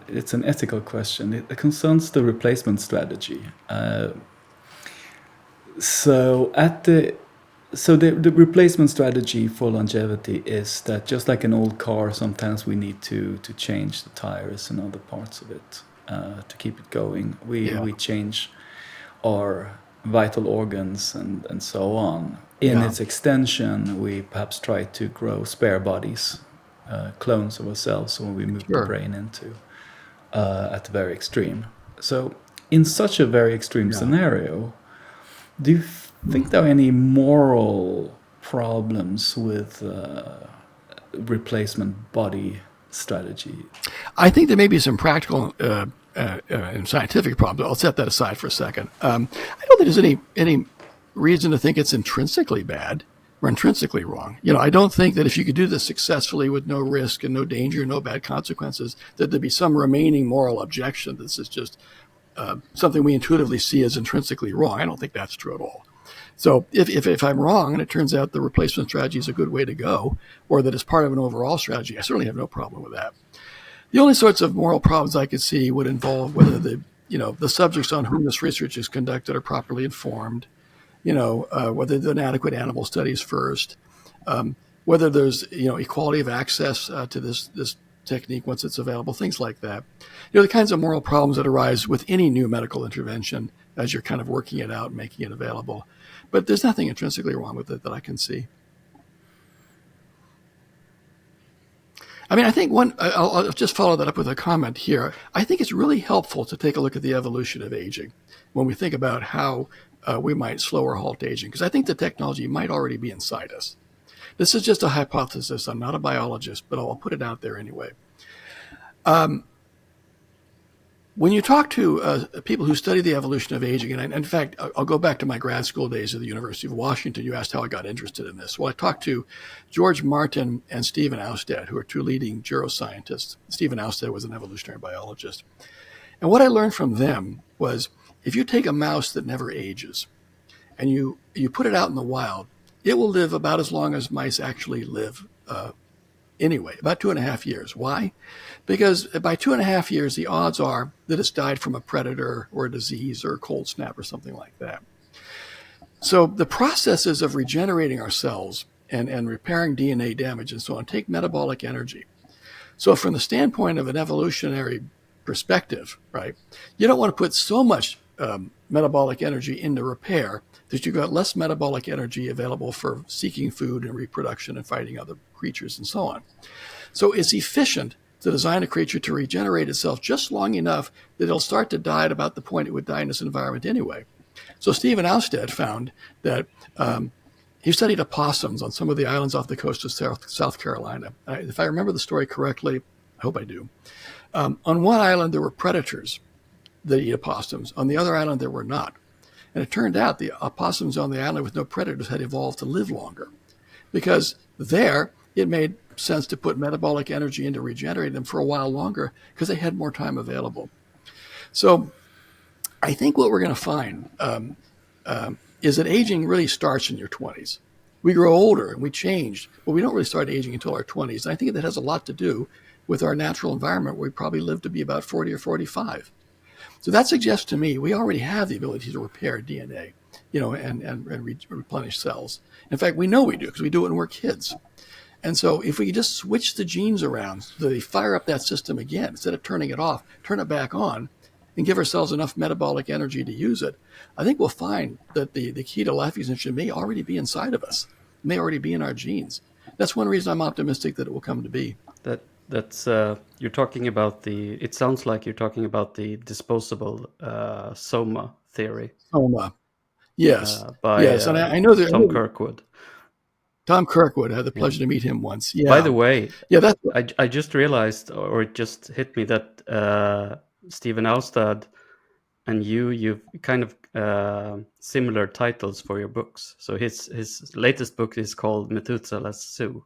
it's an ethical question. It concerns the replacement strategy. So the replacement strategy for longevity is that, just like an old car, sometimes we need to change the tires and other parts of it to keep it going. We change our vital organs and so on. In its extension, we perhaps try to grow spare bodies, clones of ourselves, when we move the brain into at the very extreme. So in such a very extreme scenario, do you think there are any moral problems with replacement body strategy? I think there may be some practical and scientific problems. I'll set that aside for a second. I don't think there's any reason to think it's intrinsically bad or intrinsically wrong. I don't think that if you could do this successfully with no risk and no danger, no bad consequences, that there'd be some remaining moral objection. This is just something we intuitively see as intrinsically wrong. I don't think that's true at all. So if I'm wrong and it turns out the replacement strategy is a good way to go, or that it's part of an overall strategy, I certainly have no problem with that. The only sorts of moral problems I could see would involve whether the subjects on whom this research is conducted are properly informed, whether there are adequate animal studies first, whether there's equality of access to this technique once it's available, things like that. The kinds of moral problems that arise with any new medical intervention as you're kind of working it out and making it available. But there's nothing intrinsically wrong with it that I can see. I mean, I think I'll just follow that up with a comment here. I think it's really helpful to take a look at the evolution of aging when we think about how we might slow or halt aging, because I think the technology might already be inside us. This is just a hypothesis. I'm not a biologist, but I'll put it out there anyway. When you talk to people who study the evolution of aging, and in fact, I'll go back to my grad school days at the University of Washington. You asked how I got interested in this. Well, I talked to George Martin and Stephen Austad, who are two leading geroscientists. Stephen Austad was an evolutionary biologist. And what I learned from them was, if you take a mouse that never ages and you put it out in the wild, it will live about as long as mice actually live anyway, about 2.5 years. Why? Because by 2.5 years, the odds are that it's died from a predator or a disease or a cold snap or something like that. So the processes of regenerating our cells and repairing DNA damage and so on take metabolic energy. So from the standpoint of an evolutionary perspective, right? You don't want to put so much metabolic energy into repair that you've got less metabolic energy available for seeking food and reproduction and fighting other creatures and so on. So it's efficient to design a creature to regenerate itself just long enough that it'll start to die at about the point it would die in this environment anyway. So Stephen Austad found that he studied opossums on some of the islands off the coast of South Carolina. If I remember the story correctly, I hope I do. On one island, there were predators that eat opossums. On the other island, there were not. And it turned out the opossums on the island with no predators had evolved to live longer, because there it made sense to put metabolic energy into regenerating them for a while longer because they had more time available. So I think what we're going to find is that aging really starts in your 20s. We grow older and we change, but we don't really start aging until our 20s. And I think that has a lot to do with our natural environment, where we probably live to be about 40 or 45. So that suggests to me we already have the ability to repair DNA, and replenish cells. In fact, we know we do because we do it when we're kids. And so if we just switch the genes around so they fire up that system again, instead of turning it off, turn it back on, and give ourselves enough metabolic energy to use it, I think we'll find that the key to life extension may already be inside of us, may already be in our genes. That's one reason I'm optimistic that it will come to be. That's you're talking about it sounds like you're talking about the disposable soma theory. Soma, yes. Yes, and I know that Tom Kirkwood. Tom Kirkwood, I had the pleasure to meet him once. Yeah. By the way, that's I just realized, or it just hit me, that Stephen Austad and you've kind of similar titles for your books. So his latest book is called Methuselahs Zoo.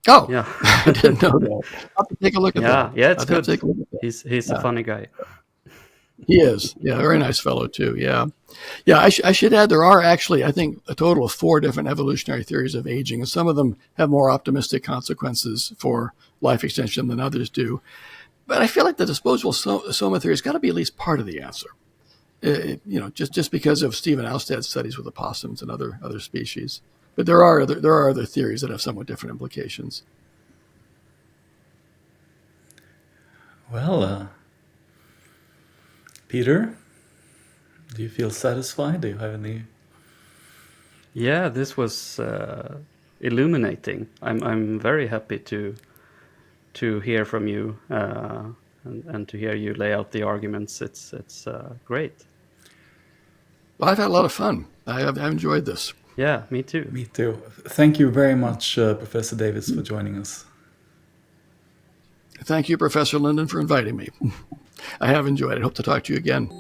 Oh, yeah. I didn't know that. I'll have to take a look at that. Yeah, it's I'll good. Take a look at that. He's a funny guy. He is. Yeah, very nice fellow too. Yeah. I should add there are actually, I think, a total of 4 different evolutionary theories of aging, and some of them have more optimistic consequences for life extension than others do. But I feel like the disposable soma theory has got to be at least part of the answer. Just because of Stephen Austad's studies with opossums and other species. But there are other theories that have somewhat different implications. Well, Peter, do you feel satisfied? Do you have any? Yeah, this was illuminating. I'm very happy to hear from you and to hear you lay out the arguments. It's great. Well, I've had a lot of fun. I've enjoyed this. Yeah, me too. Me too. Thank you very much, Professor Davies, for joining us. Thank you, Professor Linden, for inviting me. I have enjoyed it. Hope to talk to you again.